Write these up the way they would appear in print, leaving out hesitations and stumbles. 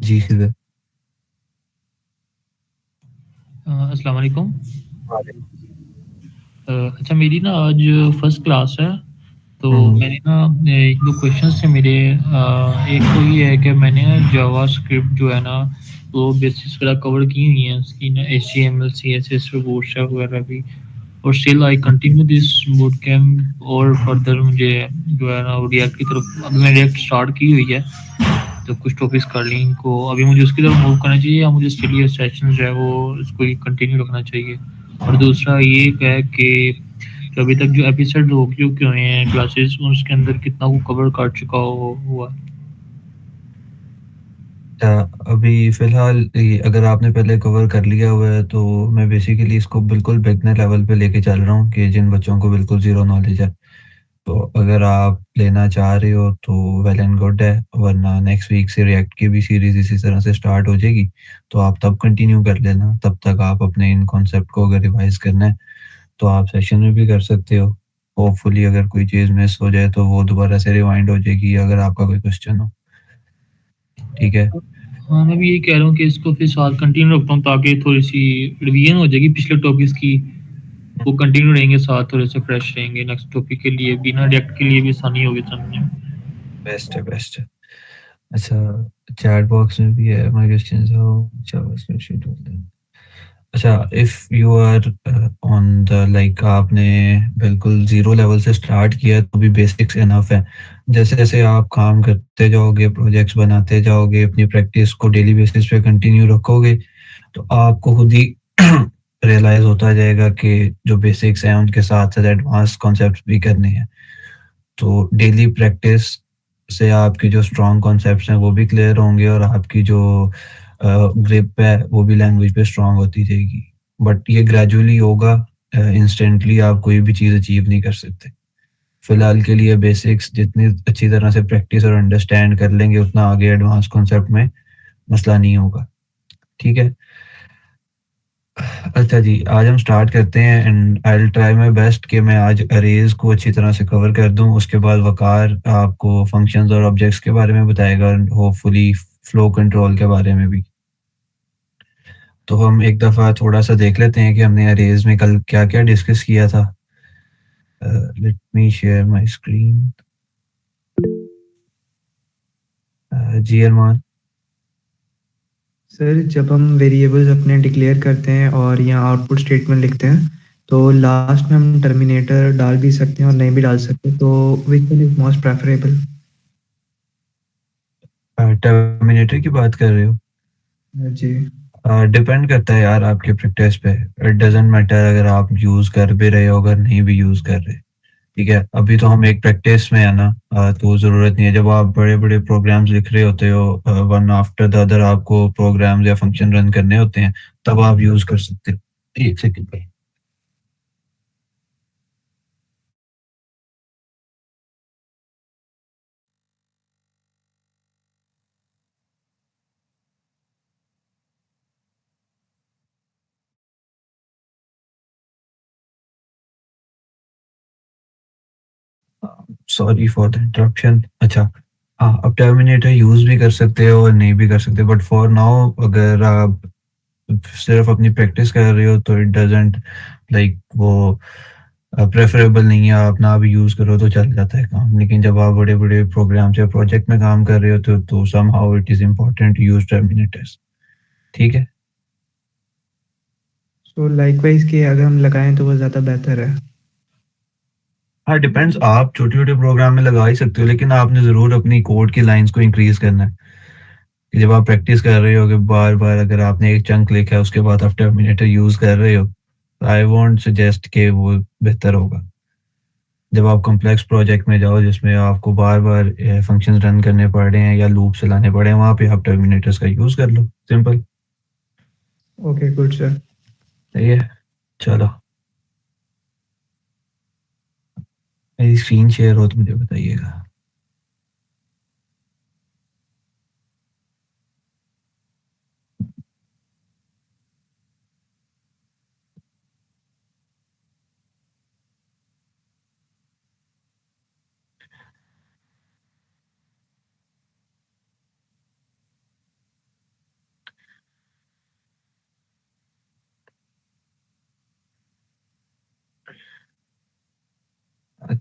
जी खिदर। अस्सलाम वालेकुम। वालेकुम। अच्छा मेरी ना आज फर्स्ट क्लास है, तो हम्म। मैंने ना 1-2 क्वेश्चंस थे मेरे। एक तो ये है कि मैंने जावास्क्रिप्ट जो है ना, वो बेसिक्स वगैरह कवर की हुई हैं उसकी ना, एचटीएमएल, सीएसएस, बूटस्ट्रैप वगैरह भी। और still I continue this boot camp, और फर्दर मुझे जो है ना वो रिएक्ट की तरफ, अभी मैंने रिएक्ट स्टार्ट की हुई है, तो कुछ टॉपिक्स कर ली इनको, अभी मुझे उसकी तरफ मूव करना चाहिए या मुझे स्टिल ये सेशन जो है वो इसको कंटिन्यू रखना चाहिए। और दूसरा ये है कि अभी तक जो एपिसोड हो चुके हुए हैं क्लासेस, उसके अंदर कितना को कवर कर चुका हुआ। अभी फ़िलहाल अगर आपने पहले कवर कर लिया हुआ है तो मैं बेसिकली इसको बिल्कुल बिगनर लेवल पे लेके चल रहा हूँ कि जिन बच्चों को बिल्कुल ज़ीरो नॉलेज है। तो अगर आप लेना चाह रहे हो तो वेल एंड गुड है, वरना नेक्स्ट वीक से रिएक्ट की भी सीरीज़ इसी तरह से स्टार्ट हो जाएगी, तो आप तब कंटिन्यू कर लेना। तब तक आप अपने इन कॉन्सेप्ट को अगर रिवाइज़ करना है तो आप सेशन में भी कर सकते हो। होपफुली अगर कोई चीज़ मिस हो जाए तो वो दोबारा से रिवाइंड हो जाएगी अगर आपका कोई क्वेश्चन हो। ठीक है? हाँ, मैं भी यही कह रहा हूँ कि इसको फिर साथ कंटिन्यू रखता हूँ, ताकि थोड़ी सी रिवीजन हो जाएगी पिछले टॉपिक्स की। वो कंटिन्यू रहेंगे साथ, थोड़े से फ्रेश रहेंगे नेक्स्ट टॉपिक के लिए, बिना रिएक्ट के लिए भी आसानी होगी समझने में। बेस्ट है, बेस्ट है। अच्छा, चैट बॉक्स में भी है my questions how JavaScript should do. अच्छा, if you are on the like आपने बिल्कुल ज़ीरो लेवल से स्टार्ट किया तो भी बेसिक्स इनफ है। जैसे-जैसे आप काम करते जाओगे, प्रोजेक्ट्स बनाते जाओगे, अपनी प्रैक्टिस को डेली बेसिस पे कंटिन्यू रखोगे, तो आपको खुद ही रियलाइज़ होता जाएगा कि जो बेसिक्स हैं उनके साथ-साथ एडवांस कॉन्सेप्ट्स भी करने हैं। तो डेली प्रैक्टिस से आपके जो स्ट्रॉन्ग कॉन्सेप्ट्स हैं वो भी क्लियर होंगे और आपकी जो ग्रिप है वो भी लैंग्वेज पे स्ट्रॉन्ग होती जाएगी। बट ये ग्रेजुअली होगा, इंस्टेंटली आप कोई भी चीज़ अचीव नहीं कर सकते। फिलहाल के लिए बेसिक्स जितनी अच्छी तरह से प्रैक्टिस और अंडरस्टैंड कर लेंगे उतना आगे एडवांस कॉन्सेप्ट में मसला नहीं होगा। ठीक है? अच्छा जी, आज हम स्टार्ट करते हैं and I will try my best कि मैं आज अरेज़ को अच्छी तरह से कवर कर दूँ। उसके बाद वक़ार आपको फंक्शंस और ऑब्जेक्ट्स के बारे में बताएगा और होपफुली फ्लो कंट्रोल के बारे में भी। तो हम एक दफ़ा थोड़ा-सा देख लेते हैं कि हमने अरेज़ में कल क्या-क्या डिस्कस किया था। Let me share my screen. जी अरमान। सर, जब हम वेरिएबल्स अपने डिक्लेयर करते हैं और यहाँ आउटपुट स्टेटमेंट लिखते हैं, तो लास्ट में हम टर्मिनेटर डाल भी सकते हैं और नहीं भी डाल सकते, तो which one is most preferable? Terminator की बात कर रहे हो? जी। डिपेंड करता है यार आपके प्रैक्टिस पे। इट डज़न्ट मैटर अगर आप यूज़ कर भी रहे हो, अगर नहीं भी यूज़ कर रहे। ठीक है, अभी तो हम एक प्रैक्टिस में है ना, तो ज़रूरत नहीं है। जब आप बड़े-बड़े प्रोग्राम्स लिख रहे होते हो, वन आफ्टर द अदर आपको प्रोग्राम्स या फंक्शन रन करने होते हैं, तब आप यूज़ कर सकते हो। 1 सेकंड भाई। Sorry for the interruption. अच्छा, हाँ, अब टर्मिनेटर यूज़ भी कर सकते हो और नहीं भी कर सकते, बट फॉर नाउ अगर आप सिर्फ अपनी प्रैक्टिस कर रहे हो तो इट डज़न्ट लाइक वो प्रेफरेबल नहीं है। आप ना भी यूज़ करो तो चल जाता है काम, लेकिन जब आप बड़े-बड़े प्रोग्राम्स या प्रोजेक्ट में काम कर रहे हो तो somehow it is important to use terminators. ठीक है? सो लाइकवाइज़ कि अगर हम लगाएँ तो वो ज़्यादा बेहतर है। हाँ, डिपेंड्स। आप छोटे-छोटे प्रोग्राम में लगा ही सकते हो, लेकिन आपने ज़रूर अपनी कोड की लाइन्स को इंक्रीज़ करना है। कि जब आप प्रैक्टिस कर रहे हो कि बार-बार अगर आपने एक चंक लिखा है उसके बाद आप टर्मिनेटर यूज़ कर रहे हो, आई वोंट सजेस्ट कि वो बेहतर होगा। जब आप कॉम्प्लेक्स प्रोजेक्ट में जाओ जिसमें आपको बार-बार फंक्शंस रन करने पड़ रहे हैं या लूप चलाने पड़े हैं, वहाँ पे आप टर्मिनेटर्स का यूज़ कर लो, सिंपल। Okay, good sir. सही है? चलो, मेरी स्क्रीन शेयर हो तो मुझे बताइएगा।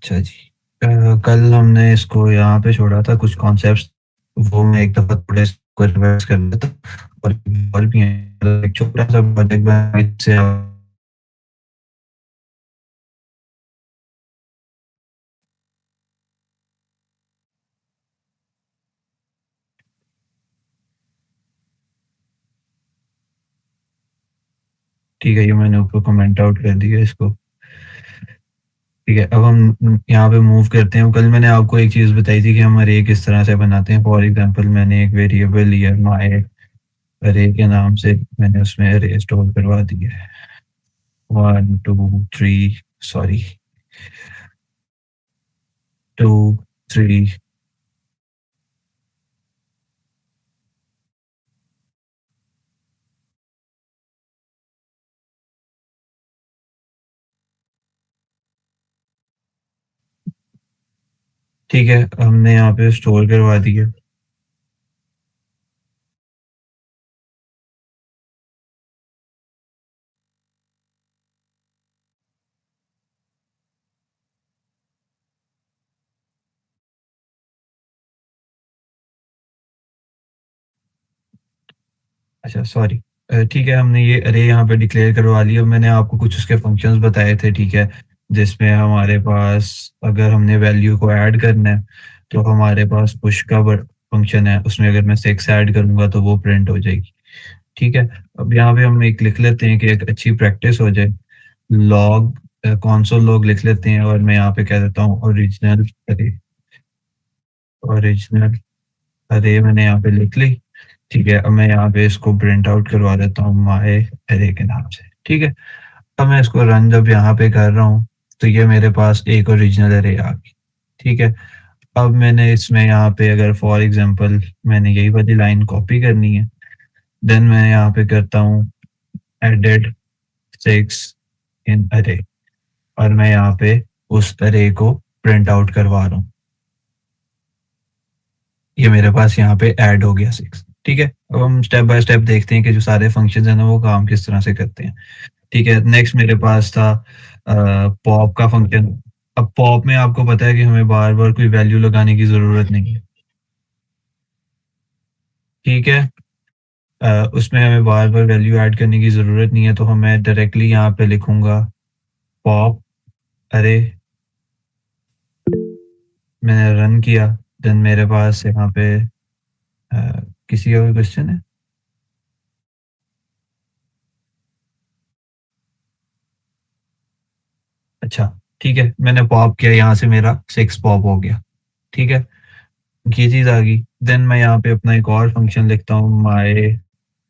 अच्छा जी। कल हमने इसको यहाँ पे छोड़ा था कुछ कॉन्सेप्ट्स, वो मैं एक दफ़ा थोड़े इसको रिवाइज़ कर लेता हूँ और भी हैं, एक छोटा-सा प्रोजेक्ट बनाया जिससे ठीक है, ये मैंने ऊपर कमेंट आउट कर दिया इसको। ठीक है, अब हम यहाँ पे मूव करते हैं। कल मैंने आपको एक चीज़ बताई थी कि हम अरे किस तरह से बनाते हैं। फॉर एग्ज़ाम्पल मैंने एक वेरिएबल लिया माय अरे के नाम से, मैंने उसमें अरे स्टोर करवा दिया है। 1, 2, 3 सॉरी 2, 3 ठीक है, हमने यहाँ पे स्टोर करवा दिया। अच्छा सॉरी, ठीक है, हमने ये अरे यहाँ पे डिक्लेयर करवा लिया। मैंने आपको कुछ उसके फंक्शंस बताए थे, ठीक है, जिसमें हमारे पास अगर हमने वैल्यू को ऐड करना है तो हमारे पास पुश का फंक्शन है, उसमें अगर मैं 6 ऐड करूंगा तो वो प्रिंट हो जाएगी। ठीक है, अब यहाँ पे हम एक लिख लेते हैं कि एक अच्छी प्रैक्टिस हो जाए, लॉग कॉन्सोल लॉग लिख लेते हैं और मैं यहाँ पे कह देता हूँ ओरिजिनल अरे। ओरिजिनल अरे मैंने यहाँ पे लिख ली। ठीक है, अब मैं यहाँ पे इसको प्रिंट आउट करवा देता हूँ माय अरे के नाम से। ठीक है, अब मैं इसको रन जब यहाँ पे कर रहा हूँ तो ये मेरे पास एक ओरिजिनल अरे आ गई। ठीक है, अब मैंने इसमें यहाँ पे अगर फॉर एग्जांपल मैंने यही वाली लाइन कॉपी करनी है, देन मैं यहाँ पे करता हूँ एडेड 6 इन अरे, और मैं यहाँ पे उस अरे को प्रिंट आउट करवा रहा हूँ। ये मेरे पास यहाँ पे ऐड हो गया 6। ठीक है, अब हम स्टेप बाय स्टेप देखते हैं कि जो सारे फंक्शंस हैं ना वो काम किस तरह से करते हैं। ठीक है, नेक्स्ट मेरे पास था पॉप का फंक्शन। अब पॉप में आपको पता है कि हमें बार-बार कोई वैल्यू लगाने की ज़रूरत नहीं है। ठीक है, उसमें हमें बार-बार वैल्यू ऐड करने की ज़रूरत नहीं है, तो हम मैं डायरेक्टली यहाँ पे लिखूँगा पॉप अरे, मैंने रन किया, देन मेरे पास यहाँ पे किसी का कोई क्वेश्चन है? अच्छा, ठीक है, मैंने पॉप किया, यहाँ से मेरा 6 पॉप हो गया। ठीक है, ये चीज़ आ गई। देन मैं यहाँ पे अपना एक और फंक्शन लिखता हूँ माय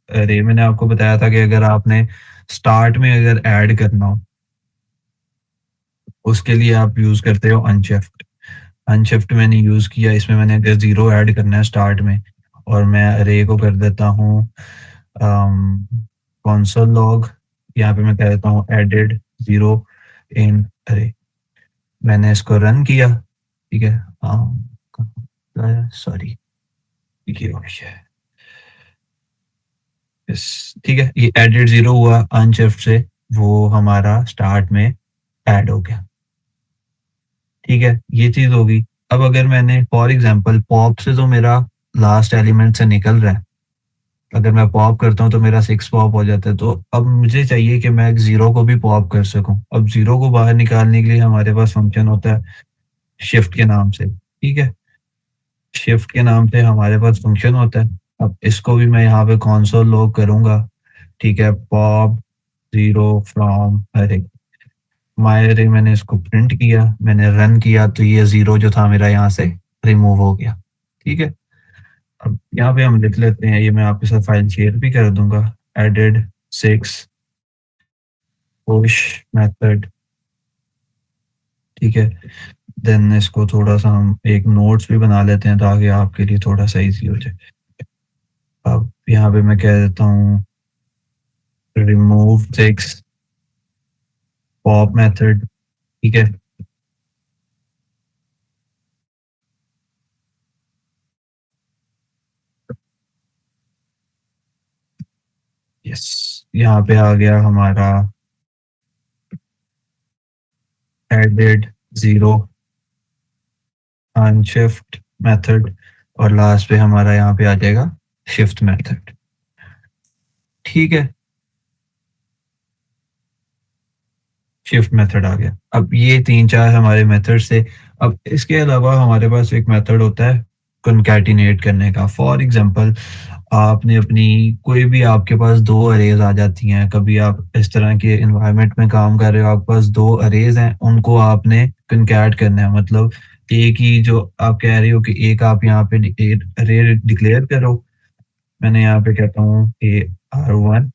अरे। मैंने आपको बताया था कि अगर आपने स्टार्ट में अगर ऐड करना हो, उसके लिए आप यूज़ करते हो अनशिफ्ट। अनशिफ्ट मैंने यूज़ किया, इसमें मैंने अगर 0 ऐड करना है स्टार्ट में और मैं अरे को कर देता हूँ कंसोल लॉग, यहाँ पे मैं कह देता हूँ एडेड 0 इन अरे। मैंने इसको रन किया। ठीक है, सॉरी, ये हो गया है। यस, ठीक है, ये एडेड 0 हुआ अनशिफ्ट से, वो हमारा स्टार्ट में ऐड हो गया। ठीक है, ये चीज होगी। अब अगर मैंने फॉर एग्जांपल पॉप से तो मेरा लास्ट एलिमेंट से निकल रहा है, अगर मैं पॉप करता हूँ तो मेरा 6 पॉप हो जाता है, तो अब मुझे चाहिए कि मैं 0 को भी पॉप कर सकूं। अब 0 को बाहर निकालने के लिए हमारे पास फंक्शन होता है शिफ्ट के नाम से। ठीक है, शिफ्ट के नाम से हमारे पास फंक्शन होता है। अब इसको भी मैं यहाँ पे कंसोल लॉग करूंगा। ठीक है, पॉप 0 फ्रॉम अरे, माय अरे मैंने इसको प्रिंट किया, मैंने रन किया, तो ये 0 जो था मेरा यहाँ से रिमूव हो गया। ठीक है, अब यहाँ पे हम लिख लेते हैं, ये मैं आपके साथ फाइल शेयर भी कर दूंगा, एडेड 6 पुश मेथड। ठीक है, देन इसको थोड़ा सा हम एक नोट्स भी बना लेते हैं ताकि आपके लिए थोड़ा सा इजी हो जाए। अब यहाँ पे मैं कह देता हूँ रिमूव 6 पॉप मेथड। ठीक है, यस, यहाँ पे आ गया हमारा एडेड 0 अनशिफ्ट मेथड और लास्ट पे हमारा यहाँ पे आ जाएगा शिफ्ट मेथड। ठीक है, शिफ्ट मेथड आ गया। अब ये 3-4 हमारे मेथड्स थे। अब इसके अलावा हमारे पास एक मेथड होता है कॉन्कैटिनेट करने का। फॉर एग्जांपल आपने अपनी कोई भी आपके पास 2 अरेज आ जाती हैं, कभी आप इस तरह के एनवायरनमेंट में काम कर रहे हो, आपके पास 2 अरेज हैं, उनको आपने कॉन्कैट करना है। मतलब एक ही जो आप कह रहे हो कि एक आप यहाँ पे अरे डिक्लेयर करो, मैंने यहाँ पे कहता हूँ AR1,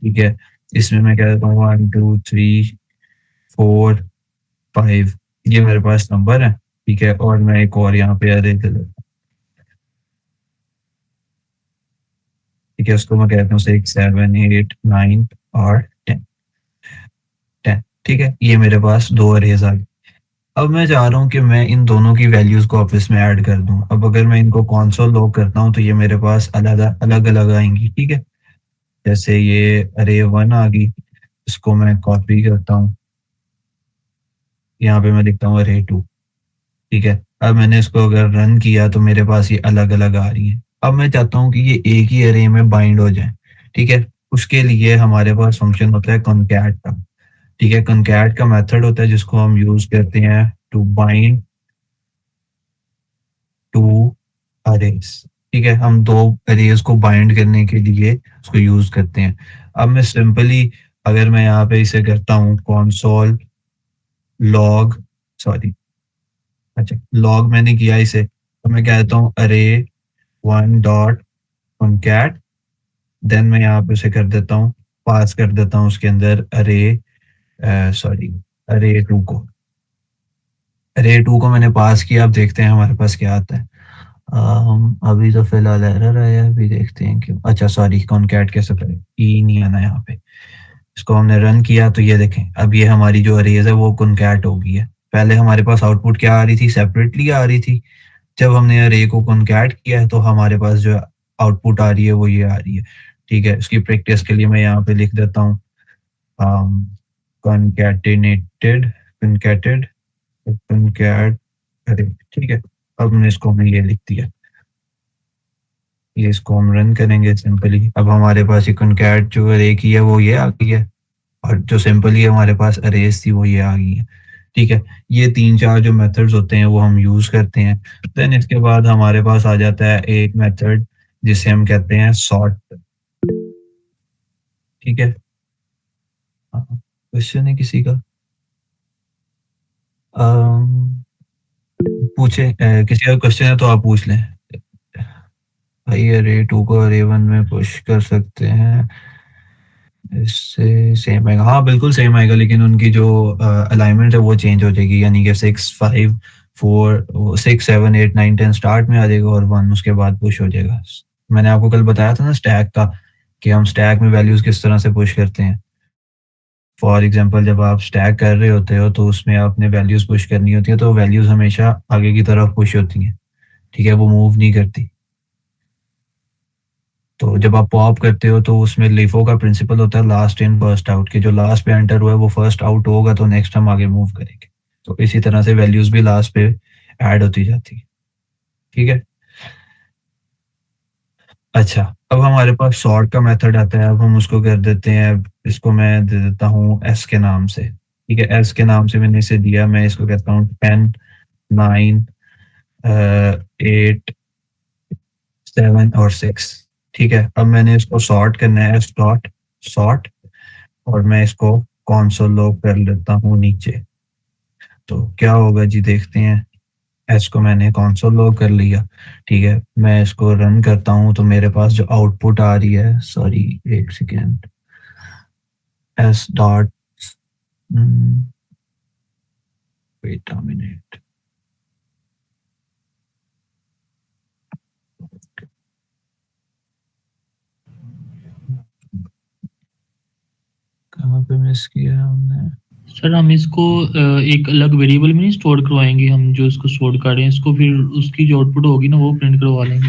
ठीक है, इसमें मैं कहता हूँ 1 2 3 4 5, ये मेरे पास नंबर है, ठीक है, और मैं एक और यहाँ पे अरे दे देता हूँ, ठीक है, उसको मैं कहता हूँ 6 7 8 9 और 10, ठीक है, ये मेरे पास 2 अरेज आ गए। अब मैं चाह रहा हूँ कि मैं इन दोनों की वैल्यूज को आपस में ऐड कर दूं। अब अगर मैं इनको कंसोल लॉग करता हूँ तो ये मेरे पास अलग अलग अलग आएंगी, ठीक है। जैसे ये अरे 1 आ गई, इसको मैं कॉपी करता हूँ, यहाँ पे मैं लिखता हूँ अरे 2, ठीक है। अब मैंने इसको अगर रन किया तो मेरे पास ये अलग अलग आ रही है। अब मैं चाहता हूँ कि ये एक ही अरे में बाइंड हो जाए, ठीक है। उसके लिए हमारे पास फंक्शन होता है कॉनकैट का, ठीक है। कॉनकैट का मेथड होता है जिसको हम यूज करते हैं टू बाइंड टू अरेज, ठीक है। हम 2 अरेज को बाइंड करने के लिए उसको यूज करते हैं। अब मैं सिंपली अगर मैं यहाँ पे इसे करता हूँ console log, सॉरी, अच्छा लॉग मैंने किया इसे, तो मैं कहता हूँ अरे 1 डॉट concat, देन मैं यहाँ पे उसे कर देता हूँ, पास कर देता हूँ उसके अंदर अरे सॉरी अरे 2 को। अरे 2 को मैंने पास किया, अब देखते हैं हमारे पास क्या आता है। अभी तो फिलहाल एरर आया, अभी देखते हैं क्यों। अच्छा सॉरी, कॉनकैट कैसे करें, ई नहीं आना यहाँ पे। इसको हमने रन किया तो ये देखें, अब ये हमारी जो अरेज है वो कॉनकैट हो गई है। पहले हमारे पास आउटपुट क्या आ रही थी, सेपरेटली आ रही थी। जब हमने अरे को कॉनकैट किया है तो हमारे पास जो आउटपुट आ रही है वो ये आ रही है, ठीक है। इसकी प्रैक्टिस के लिए मैं यहाँ पे लिख देता हूँ कॉनकैटिनेटेड कॉनकैटेड कॉनकैट अरे, ठीक है। अब हमने इसको हमने ये लिख दिया, ये इसको हम रन करेंगे सिंपली। अब हमारे पास ये कॉनकैट जो अरे की है वो ये आ गई है, और जो सिंपली हमारे पास अरेज थी वो ये आ गई है, ठीक है। ये 3-4 जो मेथड्स होते हैं वो हम यूज करते हैं। देन इसके बाद हमारे पास आ जाता है एक मेथड जिसे हम कहते हैं सॉर्ट, ठीक है। क्वेश्चन है किसी का? पूछे, किसी का क्वेश्चन है तो आप पूछ लें। भाई अरे 2 को अरे 1 में पुश कर सकते हैं, इससे सेम आएगा, हाँ बिल्कुल सेम आएगा, लेकिन उनकी जो अलाइनमेंट है वो चेंज हो जाएगी। यानी कि 6 5 4 6 7 8 9 10 स्टार्ट में आ जाएगा और 1 उसके बाद पुश हो जाएगा। मैंने आपको कल बताया था ना स्टैक का, कि हम स्टैक में वैल्यूज किस तरह से पुश करते हैं। फॉर एग्जांपल जब आप स्टैक कर रहे होते हो तो उसमें आपने वैल्यूज पुश करनी होती है, तो वैल्यूज हमेशा आगे की तरफ पुश होती हैं, ठीक है, वो मूव नहीं करती। तो जब आप पॉप करते हो तो उसमें लिफो का प्रिंसिपल होता है लास्ट इन फर्स्ट आउट, के जो लास्ट पे एंटर हुआ है वो फर्स्ट आउट होगा तो नेक्स्ट हम आगे मूव करेंगे। तो इसी तरह से वैल्यूज भी लास्ट पे ऐड होती जाती है, ठीक है। अच्छा, अब हमारे पास सॉर्ट का मेथड आता है। अब हम उसको कर देते हैं, इसको मैं दे देता हूँ एस के नाम से, ठीक है। एस के नाम से मैंने इसे दिया, मैं इसको कहता हूँ 10 9 8 7 और 6, ठीक है। अब मैंने इसको सॉर्ट करना है, एस डॉट सॉर्ट, और मैं इसको कंसोल लॉग कर लेता हूँ नीचे। तो क्या होगा जी, देखते हैं। एस को मैंने कंसोल लॉग कर लिया, ठीक है। मैं इसको रन करता हूँ तो मेरे पास जो आउटपुट आ रही है, सॉरी एक second, yes dot wait a minute, कहाँ पे मिस किया हमने? सर हम इसको एक अलग वेरिएबल में नहीं स्टोर करवाएंगे, हम जो इसको स्टोर कर रहे हैं इसको फिर उसकी जो आउटपुट होगी ना वो प्रिंट करवा लेंगे।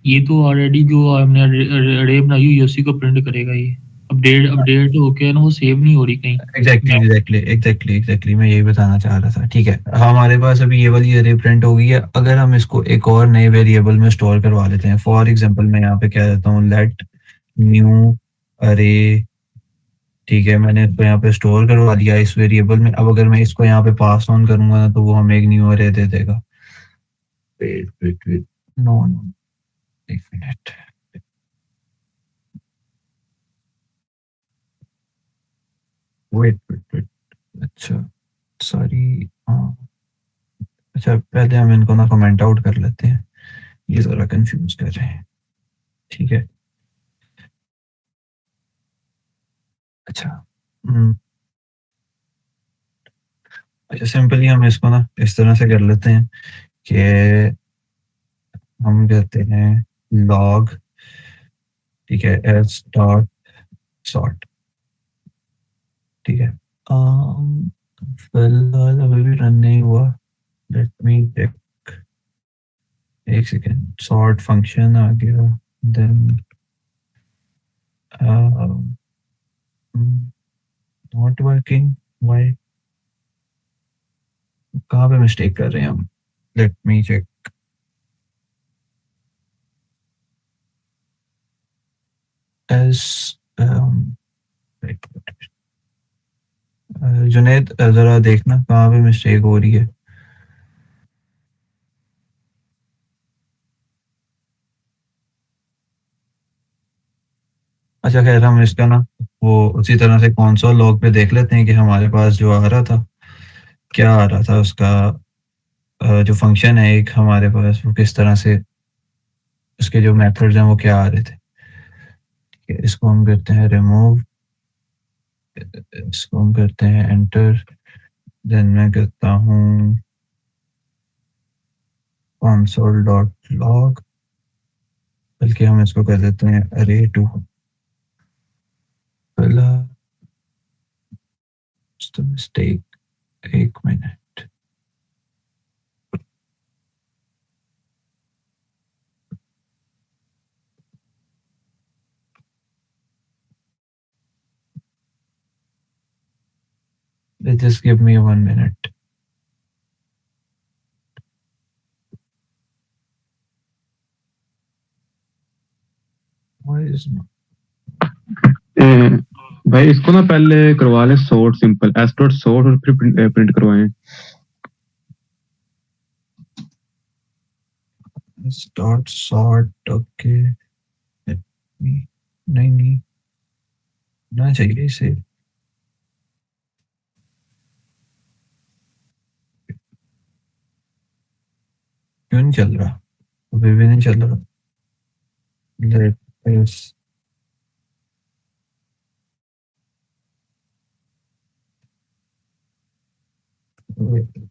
ये तो ऑलरेडी जो हमने अरे बनाई हुई है उसी को प्रिंट करेगा ये। अब अपडेट होके ना वो सेव नहीं हो रही कहीं। एग्जैक्टली मैं यही बताना चाह रहा था। ठीक है, हमारे पास अभी ये वाली अरे प्रिंट हो गई है। अगर हम इसको एक और नए वेरिएबल में स्टोर करवा लेते हैं, फॉर एग्जांपल मैं यहाँ पे कह देता हूँ लेट न्यू अरे। ठीक है, मैंने इसको यहाँ पे स्टोर करवा दिया इस वेरिएबल में। अब अगर मैं इसको यहाँ पे पास ऑन करूंगा ना, तो वो हमें एक न्यू अरे दे देगा। वेट नो, एक मिनट। वेट, अच्छा सॉरी, हाँ। अच्छा, पहले हम इनको ना कमेंट आउट कर लेते हैं, ये जरा कंफ्यूज कर रहे हैं। ठीक है, अच्छा। अच्छा, सिंपली हम इसको ना इस तरह से कर लेते हैं कि हम कहते हैं लॉग, ठीक है, एस डॉट सॉर्ट। ठीक है, फिलहाल अभी भी रन नहीं हुआ। लेट मी चेक, एक सेकेंड। सॉर्ट फंक्शन आ गया, देन नॉट वर्किंग, वाई? कहाँ पे मिस्टेक कर रहे हैं हम? Let me check. Yes Junaid, जरा देखना कहाँ पे मिस्टेक हो रही है। अच्छा खैर, हम इसका ना वो उसी तरह से कंसोल लॉग पे देख लेते हैं कि हमारे पास जो आ रहा था, क्या आ रहा था उसका। जो फंक्शन है एक हमारे पास, वो किस तरह से, उसके जो मेथड्स हैं वो क्या आ रहे थे। ठीक है, इसको हम करते हैं रिमूव, इसको हम करते हैं एंटर, देन मैं करता हूँ कंसोल डॉट लॉग, बल्कि हम इसको कर देते हैं अरे टू। पहला मिस्टेक, एक minute. Just give me 1 minute. Why is not? भाई इसको ना पहले करवा ले sort, simple S dot sort और फिर प्रिंट करवाएं। Dot sort, okay. Let me, नहीं ना चाहिए इसे। क्यों नहीं चल रहा? अभी भी नहीं चल रहा। Let us, wait.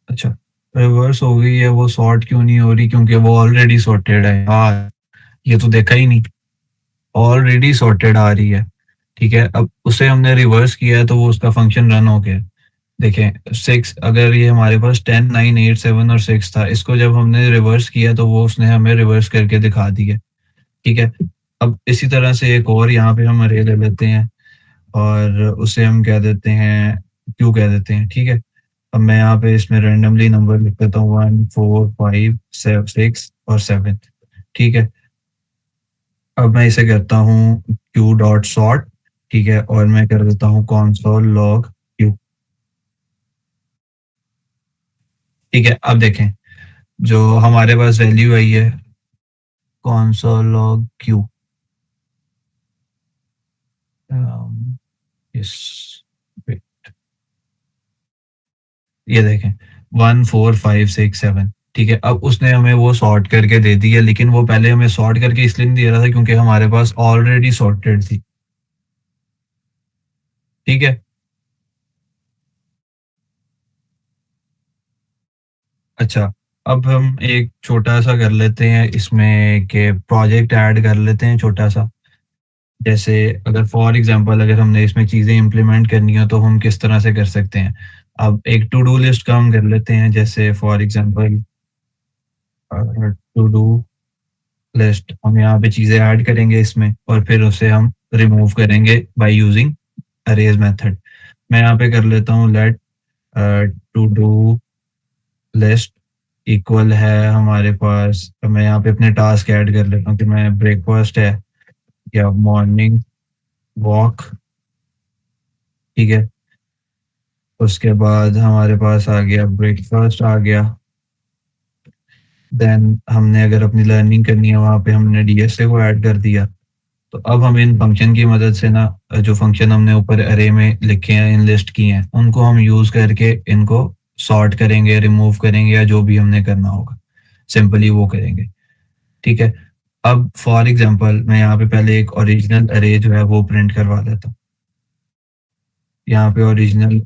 अच्छा, रिवर्स हो गई है। वो सॉर्ट क्यों नहीं हो रही? क्योंकि वो ऑलरेडी सॉर्टेड है। हाँ, ये तो देखा ही नहीं, ऑलरेडी सॉर्टेड आ रही है। ठीक है, अब उसे हमने रिवर्स किया है तो वो उसका फंक्शन रन हो गया। देखें 6, अगर ये हमारे पास 10, 9, 8, 7 और 6 था, इसको जब हमने रिवर्स किया तो वो उसने हमें रिवर्स करके दिखा दिया। ठीक है, अब इसी तरह से एक और यहाँ पे हम अरे ले लेते हैं और उसे हम कह देते हैं क्यू कह देते हैं। ठीक है, अब मैं यहाँ पे इसमें रेंडमली नंबर लिख देता हूँ 1, 4, 5, 6 और 7। ठीक है, अब मैं इसे करता हूँ क्यू डॉट सॉर्ट। ठीक है, और मैं कर देता हूँ console log क्यू। ठीक है, अब देखें जो हमारे पास वैल्यू आई है console log क्यू, इस ये देखें 1, 4, 5, 6, 7। ठीक है, अब उसने हमें वो सॉर्ट करके दे दी है, लेकिन वो पहले हमें सॉर्ट करके इसलिए नहीं दे रहा था क्योंकि हमारे पास ऑलरेडी सॉर्टेड थी। ठीक है, अच्छा, अब हम एक छोटा सा कर लेते हैं इसमें कि प्रोजेक्ट ऐड कर लेते हैं छोटा सा। जैसे अगर फॉर एग्जांपल अगर हमने इसमें चीज़ें इम्प्लीमेंट करनी हो तो हम किस तरह से कर सकते हैं। अब एक टू डू लिस्ट का हम कर लेते हैं, जैसे for example to do list, हम यहाँ पे चीजें ऐड करेंगे इसमें और फिर उसे हम रिमूव करेंगे बाय यूजिंग अरेज मेथड। मैं यहाँ पे कर लेता हूँ let to do list equal है हमारे पास, मैं यहाँ पे अपने टास्क ऐड कर लेता हूँ कि मैं ब्रेकफास्ट है या मॉर्निंग वॉक, ठीक है। उसके बाद हमारे पास आ गया ब्रेकफास्ट आ गया, देन हमने अगर अपनी लर्निंग करनी है वहाँ पे हमने डीएसए को ऐड कर दिया। तो अब हम इन फंक्शन की मदद से ना, जो फंक्शन हमने ऊपर अरे में लिखे हैं, इन लिस्ट किए हैं, उनको हम यूज करके इनको सॉर्ट करेंगे, रिमूव करेंगे या जो भी हमने करना होगा सिंपली वो करेंगे, ठीक है। अब फॉर एग्जांपल मैं यहाँ पे पहले एक ओरिजिनल अरे जो है वो प्रिंट करवा देता हूँ। यहाँ पे ओरिजिनल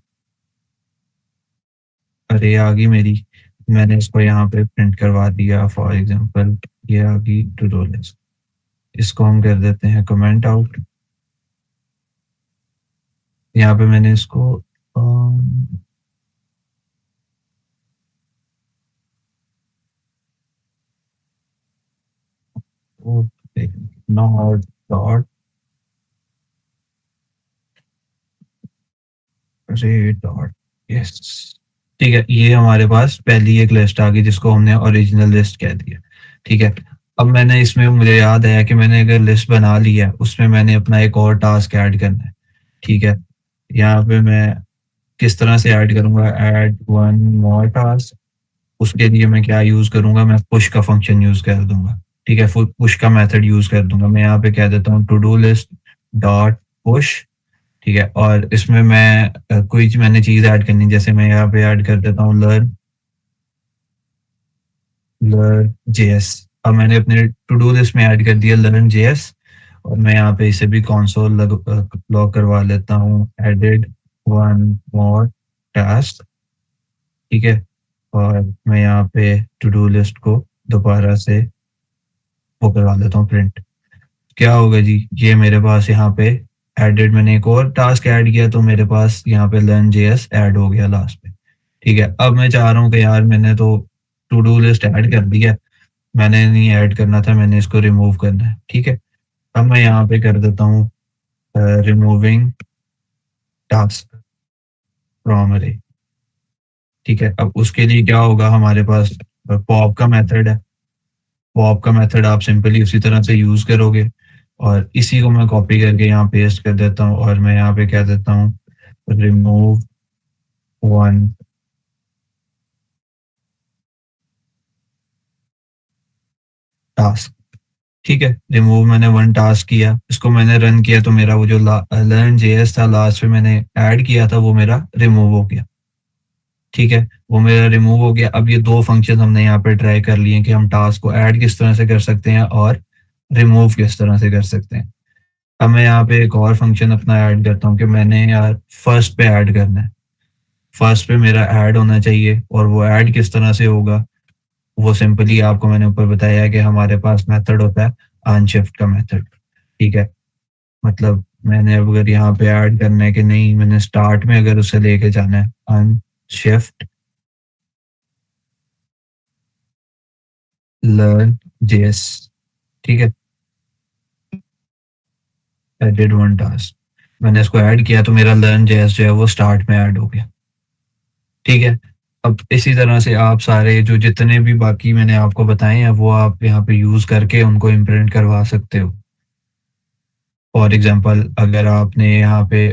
अरे आ गई मेरी, मैंने इसको यहाँ पे प्रिंट करवा दिया। फॉर एग्जांपल ये आ गई टू डू लिस्ट, इसको हम कर देते हैं कमेंट आउट। यहाँ पे मैंने इसको नॉट डॉट अरे डॉट यस, ठीक है। ये हमारे पास पहली एक लिस्ट आ गई जिसको हमने ओरिजिनल लिस्ट कह दिया, ठीक है। अब मैंने इसमें मुझे याद आया कि मैंने अगर लिस्ट बना ली है उसमें मैंने अपना एक और टास्क ऐड करना है, ठीक है। यहाँ पे मैं किस तरह से ऐड करूंगा, ऐड वन मोर टास्क, उसके लिए मैं क्या यूज करूंगा, मैं पुश का फंक्शन यूज कर दूंगा, ठीक है। पुश का मेथड यूज कर दूंगा। मैं यहाँ पे कह देता हूँ to do list dot push, ठीक है। और इसमें मैं कोई मैंने चीज ऐड करनी, जैसे मैं यहाँ पे ऐड कर देता हूँ लर्न लर्न जेएस। अब मैंने अपने टू डू लिस्ट में ऐड कर दिया लर्न जेएस, और मैं यहाँ पे इसे भी कंसोल लॉग करवा लेता हूँ एडेड वन मोर टास्क, ठीक है। और मैं यहाँ पे टू डू लिस्ट को दोबारा से वो करवा देता हूँ प्रिंट। क्या होगा जी, ये मेरे पास यहाँ पे एडेड, मैंने एक और टास्क ऐड किया तो मेरे पास यहाँ पे लर्न जेएस ऐड हो गया लास्ट में, ठीक है। अब मैं चाह रहा हूँ कि यार मैंने तो टू डू लिस्ट ऐड कर दिया, मैंने नहीं ऐड करना था, मैंने इसको रिमूव करना है, ठीक है। अब मैं यहाँ पे कर देता हूँ रिमूविंग टास्क फ्रॉम अरे, ठीक है। अब उसके लिए क्या होगा, हमारे पास पॉप का मेथड है। पॉप का मेथड आप सिंपली उसी तरह से यूज करोगे, और इसी को मैं कॉपी करके यहाँ पेस्ट कर देता हूँ, और मैं यहाँ पे कह देता हूँ रिमूव वन टास्क, ठीक है। रिमूव मैंने वन टास्क किया, इसको मैंने रन किया तो मेरा वो जो लर्न जेएस था लास्ट में मैंने ऐड किया था वो मेरा रिमूव हो गया, ठीक है। वो मेरा रिमूव हो गया। अब ये दो फंक्शन हमने यहाँ पे ट्राई कर लिए कि हम टास्क को ऐड किस तरह से कर सकते हैं और रिमूव किस तरह से कर सकते हैं। अब मैं यहाँ पे एक और फंक्शन अपना ऐड करता हूँ कि मैंने यार फर्स्ट पे ऐड करना है, फर्स्ट पे मेरा ऐड होना चाहिए। और वो ऐड किस तरह से होगा, वो सिंपली आपको मैंने ऊपर बताया है कि हमारे पास मेथड होता है अनशिफ्ट का मेथड, ठीक है। मतलब मैंने अब अगर यहाँ पे ऐड करना है कि नहीं, मैंने स्टार्ट में अगर उसे लेके जाना है अनशिफ्ट लर्न जेएस, ठीक है। एडेड वन टास्क, मैंने इसको ऐड किया तो मेरा लर्न जेएस जो है वो स्टार्ट में ऐड हो गया, ठीक है। अब इसी तरह से आप सारे जो जितने भी बाकी मैंने आपको बताए हैं वो आप यहाँ पे यूज करके उनको इम्प्रिंट करवा सकते हो। फॉर एग्जांपल अगर आपने यहाँ पे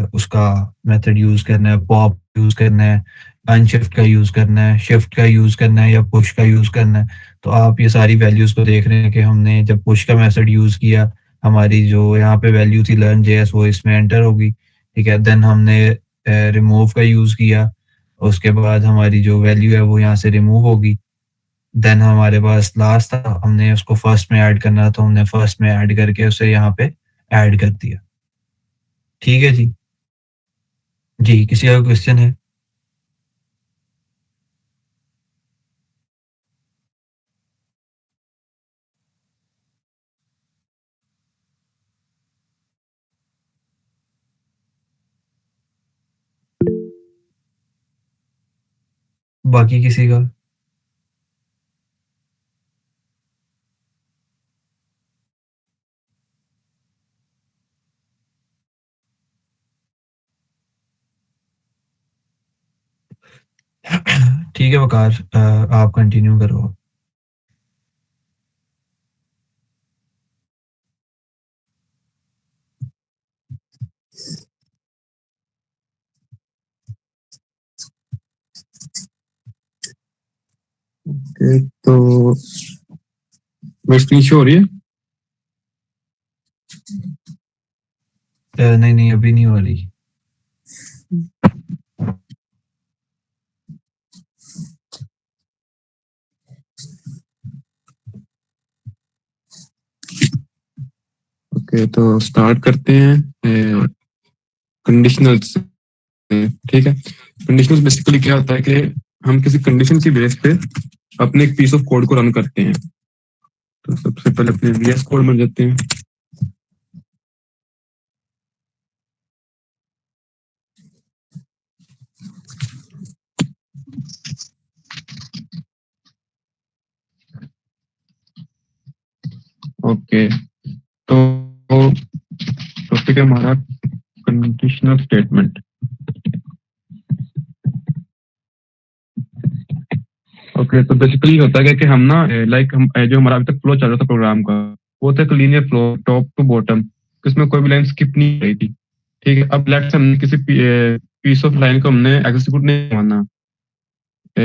उसका मेथड यूज करना है, पॉप यूज करना है, अनशिफ्ट का यूज करना है, शिफ्ट का यूज करना है या पुश का यूज करना है, तो आप ये सारी वैल्यूज को देख रहे हैं कि हमने जब पुश का मेथड यूज किया, हमारी जो यहाँ पे वैल्यू थी लर्न जेएस वो इसमें एंटर होगी, ठीक है। देन हमने रिमूव का यूज किया, उसके बाद हमारी जो वैल्यू है वो यहाँ से रिमूव होगी। देन हमारे पास लास्ट था, हमने उसको फर्स्ट में ऐड करना था तो हमने फर्स्ट में ऐड करके उसे यहाँ पे ऐड कर दिया, ठीक है जी। जी, किसी का क्वेश्चन है? बाकी किसी का? ठीक है वकार, आप कंटिन्यू करो। ओके, तो मेरी स्क्रीन शो हो रही है? नहीं नहीं, अभी नहीं हो रही। ओके, तो स्टार्ट करते हैं कंडीशनल से। ठीक है, कंडीशनल बेसिकली क्या होता है कि हम किसी कंडीशन की बेस पे अपने एक पीस ऑफ कोड को रन करते हैं। तो सबसे पहले अपने वीएस कोड में जाते हैं। ओके, तो टॉपिक है हमारा कंडीशनल स्टेटमेंट। ओके, तो बेसिकली होता है कि हम ना लाइक हम जो हमारा अभी तक फ्लो चल रहा था प्रोग्राम का, वो था एक linear flow top to bottom, इसमें कोई भी लाइन स्किप नहीं रही थी। ठीक है, अब लेट्स हमने किसी पीस ऑफ लाइन को हमने एग्जीक्यूट नहीं माना,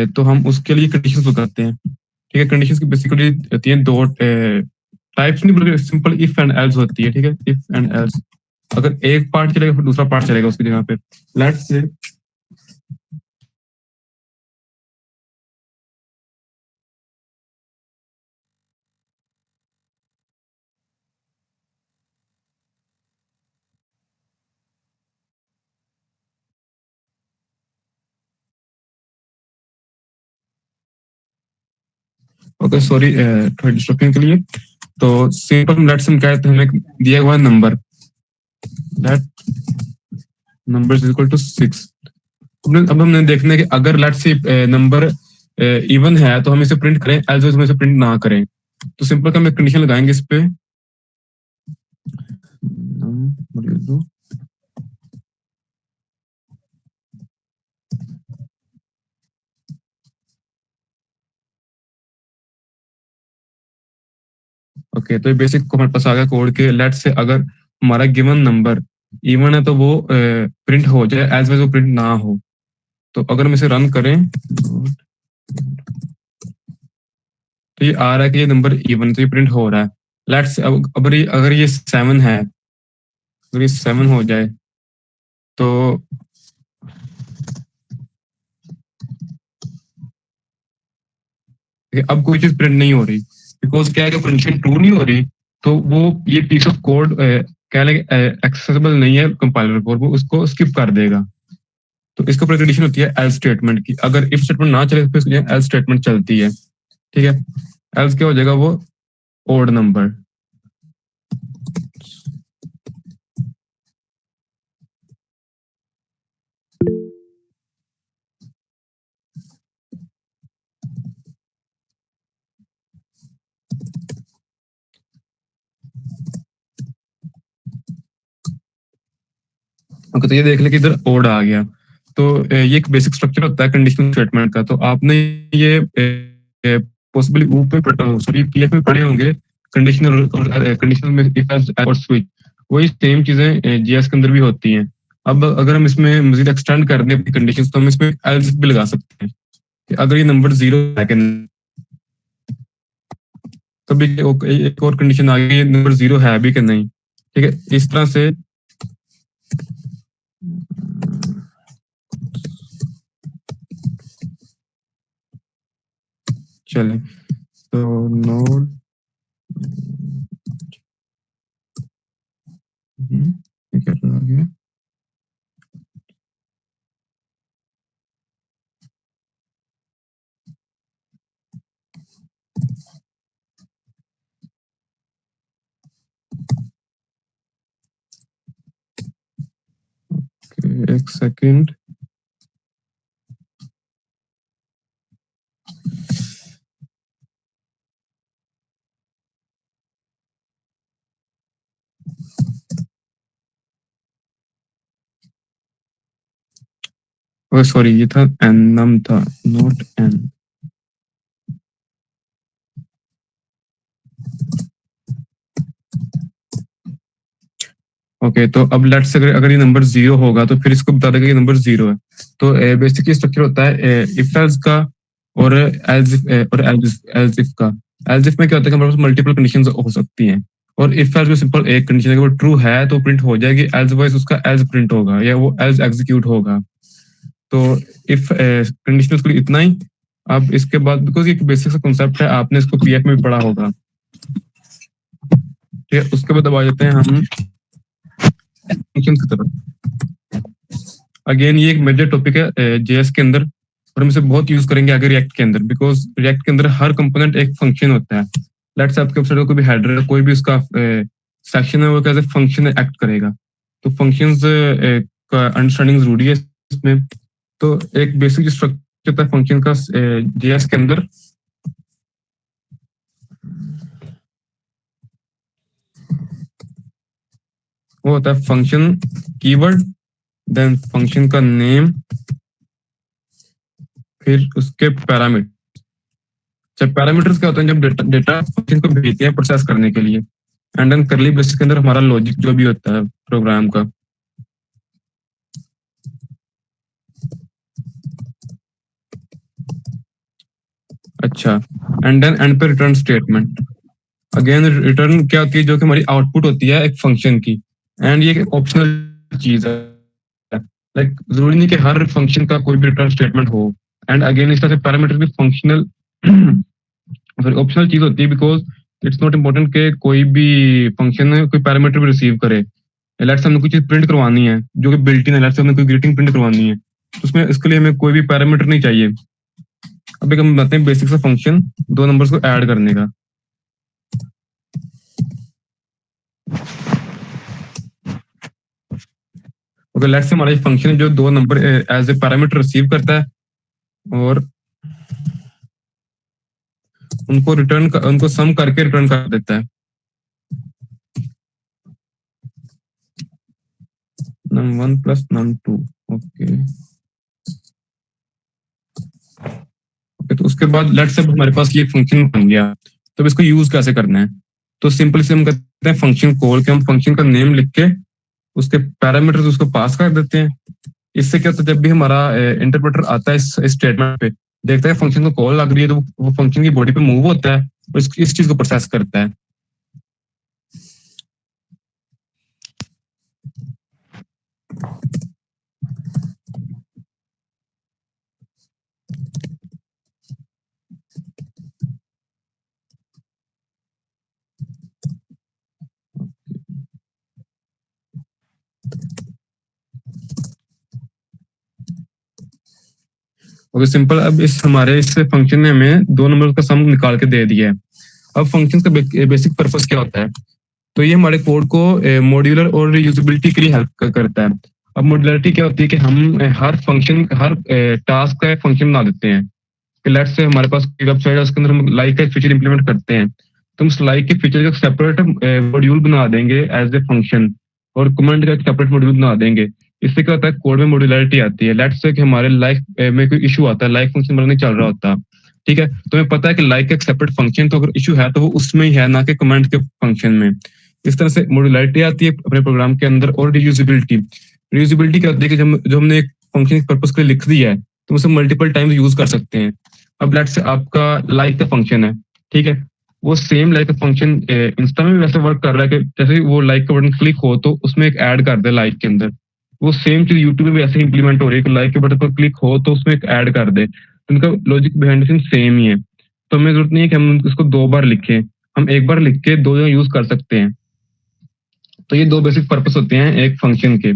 तो हम उसके लिए कंडीशंस बताते हैं। ठीक है, कंडीशंस की बेसिकली होती है दो टाइप्स, नहीं बल्कि सिंपल इफ एंड एल्स होती है। ठीक है, इफ एंड एल्स, अगर एक पार्ट चलेगा फिर दूसरा पार्ट चलेगा उसकी जगह पे। लेट्स से ओके, सॉरी थोड़ी डिस्टर्बिंग के लिए। तो सिंपल लेट्स हम कहते हैं हमें एक दिया हुआ number, that number is equal to 6। अब हमने देखना है कि अगर लेट्स से नंबर इवन है तो हम इसे प्रिंट करें, एल्स हम इसे प्रिंट ना करें। तो सिंपल का हम एक कंडीशन लगाएंगे इस पे। ओके, तो ये बेसिक हमारे पास आ गया कोड के। लेट्स से अगर हमारा गिवन नंबर इवन है तो वो प्रिंट हो जाए, एज वेज वो प्रिंट ना हो। तो अगर हम इसे रन करें तो ये आ रहा है कि ये नंबर इवन, तो ये प्रिंट हो रहा है। लेट्स अब अगर ये 7 है, अगर ये 7 हो जाए तो अब कोई चीज प्रिंट नहीं हो रही, बिकॉज क्या है कि कंडीशन ट्रू नहीं हो रही। तो वो ये पीस ऑफ कोड क्या है एक्सेसिबल नहीं है कंपाइलर को, और वो उसको स्किप कर देगा। तो इसके ऊपर कंडीशन होती है एल्स स्टेटमेंट की। अगर इफ स्टेटमेंट ना चले तो फिर एल्स स्टेटमेंट चलती है। ठीक है, एल्स क्या हो जाएगा, वो ओड नंबर। ओके, तो ये देख ले कि इधर ओड आ गया। तो ये एक बेसिक स्ट्रक्चर होता है कंडीशनल स्टेटमेंट का। तो आपने ये पॉसिबली ऊपर सॉरी पीएफ में पढ़े होंगे, कंडीशनल और कंडीशनल में इफ एल्स और स्विच, वही सेम चीजें जीएस के अंदर भी होती हैं। अब अगर हम इसमें मजीद एक्सटेंड कर दें अपनी कंडीशंस, तो हम इसमें एल्स भी लगा सकते हैं कि अगर ये नंबर 0 है कि नहीं, तभी एक और कंडीशन आ गई, ये नंबर 0 है भी कि नहीं। ठीक है, इस तरह से चले। तो नोड ये क्या आ गया, एक सेकंड। सॉरी ये था num था, नॉट n। ओके, तो अब लेट्स अगर ये नंबर 0 होगा तो फिर इसको बता देगा ये नंबर 0 है। तो बेसिकली स्ट्रक्चर होता है इफ एल्स का और एल्स इफ का। एल्स इफ में क्या होता है कि हमारे पास मल्टीपल कंडीशंस हो सकती हैं, और इफ एल्स में सिंपल एक कंडीशन है कि वो ट्रू है तो प्रिंट हो जाएगी, एल्स वाइज उसका एल्स प्रिंट होगा या वो एल्स एग्जीक्यूट होगा। तो इफ कंडीशन उसके लिए इतना ही। अब इसके बाद बिकॉज ये बेसिक सा कॉन्सेप्ट है, आपने इसको पीएफ में भी पढ़ा होगा, ठीक है। उसके बाद अब आ जाते हैं हम फंक्शन की तरफ। अगेन ये एक मेजर टॉपिक है जेएस के अंदर, और हम इसे बहुत यूज करेंगे आगे रिएक्ट के अंदर, बिकॉज रिएक्ट के अंदर हर कंपोनेंट एक फंक्शन होता है। लेट्स से आपके वेबसाइट का कोई भी हेडर है, कोई भी उसका सेक्शन है, वो कैसे फंक्शन एक्ट करेगा। तो फंक्शंस का अंडरस्टैंडिंग जरूरी है इसमें। तो एक बेसिक जो स्ट्रक्चर होता है फंक्शन का जेएस के अंदर, वो होता है फंक्शन कीवर्ड, देन फंक्शन का नेम, फिर उसके पैरामीटर। जब पैरामीटर्स क्या होते हैं, जब डेटा फंक्शन को भेजते हैं प्रोसेस करने के लिए, एंड देन करली ब्रेसेस के अंदर हमारा लॉजिक जो भी होता है प्रोग्राम का। अच्छा, एंड देन एंड पे रिटर्न स्टेटमेंट। अगेन रिटर्न क्या होती है, जो कि हमारी आउटपुट होती है एक फंक्शन की, एंड ये एक ऑप्शनल चीज है। लाइक जरूरी नहीं कि हर फंक्शन का कोई भी रिटर्न स्टेटमेंट हो, एंड अगेन इस तरह से पैरामीटर भी फंक्शनल सॉरी ऑप्शनल चीज होती है, बिकॉज इट्स नॉट इम्पोर्टेंट कि कोई भी फंक्शन है कोई पैरामीटर भी रिसीव करे। लेट्स हमने कोई चीज प्रिंट करवानी है जो कि बिल्ट इन है, लेट्स हमने कोई ग्रीटिंग प्रिंट करवानी है, तो उसमें इसके लिए हमें कोई भी पैरामीटर नहीं चाहिए। अब एक हम बताते हैं बेसिक सा फंक्शन दो नंबर्स को ऐड करने का। ओके, लेट्स से हमारा एक फंक्शन है जो दो number as a parameter receive करता है, और उनको सम करके रिटर्न कर देता है। num1 plus num2। ओके, तो उसके बाद लेट्स से हमारे पास ये फंक्शन बन गया, तो इसको यूज कैसे करना है। तो सिंपल से हम करते हैं फंक्शन कॉल के, हम फंक्शन का नेम लिख के उसके पैरामीटर्स उसको पास कर देते हैं। इससे क्या होता है, जब भी हमारा इंटरप्रेटर आता है इस स्टेटमेंट पे, देखता है फंक्शन को कॉल लग रही है, तो वो फंक्शन की बॉडी पे मूव होता है और इस चीज को प्रोसेस करता है। Okay, simple. अब इस हमारे इस फंक्शन ने हमें दो नंबर का सम निकाल के दे दिया है। अब फंक्शन का बेसिक पर्पस क्या होता है, तो ये हमारे कोड को मॉड्यूलर और यूजेबिलिटी के लिए हेल्प करता है। अब मॉड्यूलरिटी क्या होती है कि हम हर फंक्शन हर टास्क का एक फंक्शन बना देते हैं। लेट्स से हमारे पास वेबसाइट है, उसके अंदर हम लाइक का एक फीचर इंप्लीमेंट करते हैं, तो हम उस लाइक के फीचर का सेपरेट मॉड्यूल बना देंगे एज ए फंक्शन, और कमेंट का एक सेपरेट मॉड्यूल बना देंगे। इससे क्या होता है, कोड में मॉड्यूलरिटी आती है। लेट्स से कि हमारे लाइक में कोई इशू आता है, लाइक फंक्शन हमारा नहीं चल रहा होता, ठीक है, तो हमें पता है कि लाइक का एक सेपरेट फंक्शन, तो अगर इशू है तो वो उसमें ही है, ना कि कमेंट के फंक्शन में। इस तरह से मॉड्यूलरिटी आती है अपने प्रोग्राम के अंदर। और रियूजेबिलिटी क्या होती है कि जो हमने एक फंक्शन पर्पस के लिए लिख दिया है, तो उसे मल्टीपल टाइम्स यूज कर सकते हैं। अब लेट्स से आपका लाइक का फंक्शन है, ठीक है, वो सेम लाइक का फंक्शन इंस्टा में भी वैसे वर्क कर रहा है कि जैसे वो लाइक का बटन क्लिक हो तो उसमें एक ऐड कर दे लाइक के अंदर। वो सेम चीज यूट्यूब में भी ऐसे इंप्लीमेंट हो रही है कि लाइक के बटन पर क्लिक हो तो उसमें एक ऐड कर दे। उनका लॉजिक बिहाइंड सेम ही है, तो हमें जरूरत नहीं है कि हम इसको दो बार लिखें, हम एक बार लिख के दो जगह यूज कर सकते हैं। तो ये दो बेसिक पर्पस होते हैं एक फंक्शन के।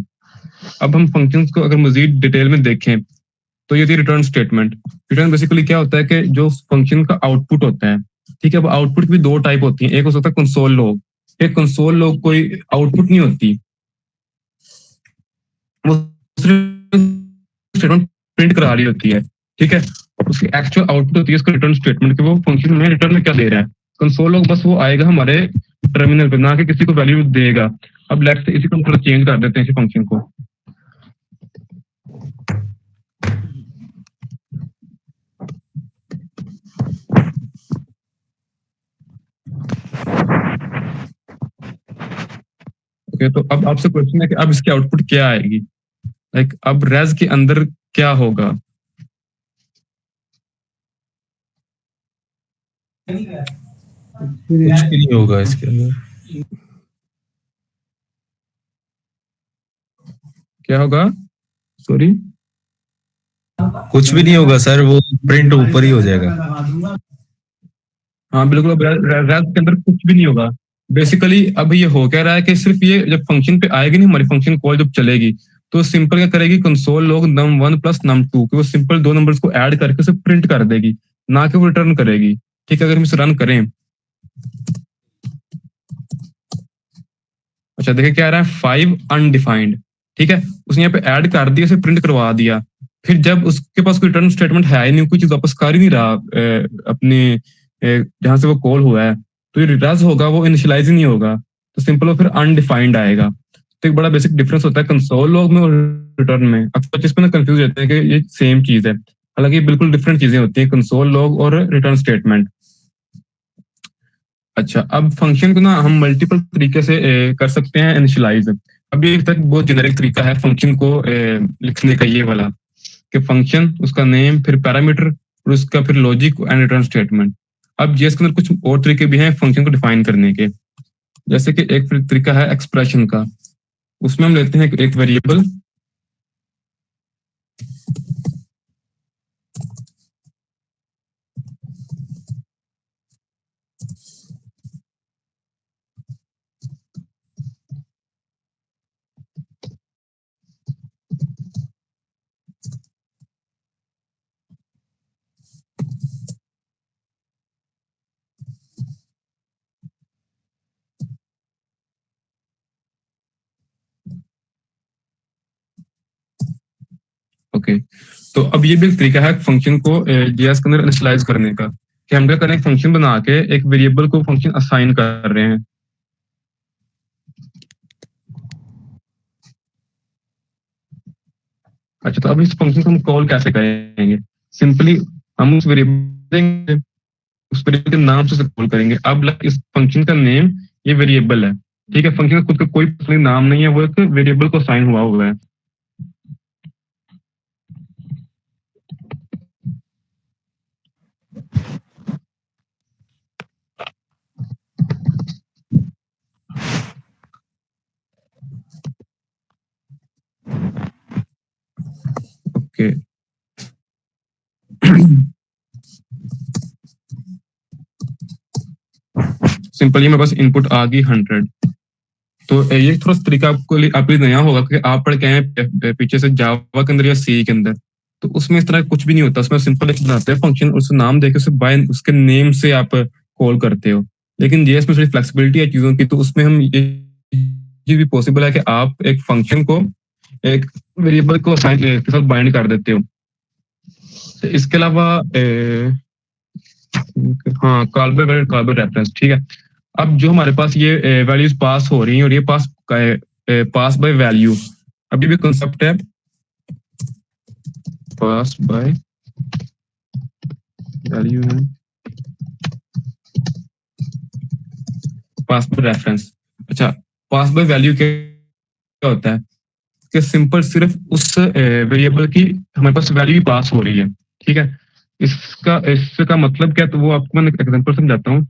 अब हम फंक्शंस को अगर मजीद डिटेल में देखें तो ये रिटर्न स्टेटमेंट। रिटर्न बेसिकली क्या होता है कि जो फंक्शन का आउटपुट होता है, ठीक है, अब आउटपुट की भी दो टाइप होती है। एक हो सकता है कंसोल लॉग। एक कंसोल लॉग कोई आउटपुट नहीं होती, वो स्टेटमेंट प्रिंट करा रही होती है, ठीक है, उसकी एक्चुअल आउटपुट होती है उसका रिटर्न स्टेटमेंट कि वो फंक्शन में रिटर्न में क्या दे रहा है। कंसोल लॉग बस वो आएगा हमारे टर्मिनल पे, ना कि किसी को वैल्यू देगा। अब लेट्स से इसी को हम थोड़ा चेंज कर देते हैं इसी फंक्शन को। ओके, तो अब आपसे क्वेश्चन है कि अब इसकी आउटपुट क्या आएगी, लाइक अब रेज के अंदर क्या होगा। कुछ भी नहीं होगा इसके अंदर। क्या होगा, सॉरी, कुछ भी नहीं होगा सर, वो प्रिंट ऊपर ही हो जाएगा। हाँ बिल्कुल, अब रेज के अंदर कुछ भी नहीं होगा। बेसिकली अब ये हो क्या रहा है कि सिर्फ ये जब फंक्शन पे आएगी नहीं, हमारी फंक्शन कॉल जब चलेगी, तो सिंपल क्या करेगी, console log num1 plus num2, कि वो सिंपल दो नंबर्स को ऐड करके उसे प्रिंट कर देगी, ना कि वो रिटर्न करेगी। ठीक है, अगर हम इसे रन करें, अच्छा देखिए क्या आ रहा है, 5 अनडिफाइंड। ठीक है, उसने यहाँ पे ऐड कर दिया, उसे प्रिंट करवा दिया। फिर जब उसके पास कोई रिटर्न स्टेटमेंट है ही नहीं, कोई चीज वापस कर ही नहीं रहा अपने जहां से वो कॉल हुआ है, तो ये रेज होगा वो इनिशियलाइज ही नहीं होगा, तो सिंपल वो फिर अनडिफाइंड आएगा। तो एक बड़ा बेसिक डिफरेंस होता है कंसोल लॉग में और रिटर्न में। अक्सर इसमें ना कंफ्यूज रहते हैं कि ये सेम चीज है, हालांकि बिल्कुल डिफरेंट चीजें होती है कंसोल लॉग और रिटर्न स्टेटमेंट। अच्छा, अब फंक्शन को ना हम मल्टीपल तरीके से कर सकते हैं इनिशियलाइज। अब ये तक बहुत जेनेरिक तरीका है फंक्शन को लिखने का, ये वाला कि फंक्शन, उसका नेम, फिर पैरामीटर, और उसका फिर लॉजिक एंड रिटर्न स्टेटमेंट। अब जेएस के अंदर कुछ और तरीके भी हैं फंक्शन को डिफाइन करने के, जैसे कि एक तरीका है एक्सप्रेशन का। उसमें हम लेते हैं एक वेरिएबल, ओके। तो अब ये भी एक तरीका है फंक्शन को जेएस के अंदर इनिशियलाइज करने का, कि हम क्या करें, फंक्शन बना के एक वेरिएबल को फंक्शन असाइन कर रहे हैं। अच्छा, तो अब इस फंक्शन को हम कॉल कैसे करेंगे, सिंपली हम उस वेरिएबल के नाम से कॉल करेंगे। अब इस फंक्शन का नेम ये वेरिएबल है, ठीक है, फंक्शन का खुद का कोई पर्सनल नाम नहीं है, वो एक वेरिएबल को असाइन हुआ है। ओके सिंपली मेरे पास इनपुट आ गई 100। तो ये थोड़ा सा तरीका आपको आपके लिए नया होगा, कि आप पढ़ के आए पीछे से जावा के अंदर या सी के अंदर, तो उसमें इस तरह कुछ भी नहीं होता। उसमें सिंपल एक बनाते हैं फंक्शन, उसका नाम देके उसे बाय उसके नेम से आप कॉल करते हो। लेकिन जेएस में थोड़ी फ्लेक्सिबिलिटी है चीजों की, तो उसमें हम ये चीज भी पॉसिबल है कि आप एक फंक्शन को एक वेरिएबल को के साथ बाइंड कर देते हो। तो इसके अलावा हाँ, कॉल बाय रेफरेंस, ठीक है। अब जो हमारे पास ये वैल्यूज पास हो रही हैं, और ये पास बाय वैल्यू, अभी भी कंसेप्ट है पास बाय वैल्यू है, पास बाय रेफरेंस। अच्छा, पास बाय वैल्यू क्या होता है, कि सिंपल सिर्फ उस वेरिएबल की हमारे पास वैल्यू पास हो रही है, ठीक है। इसका मतलब क्या, तो वो आपको मैं एग्जांपल समझाता हूँ।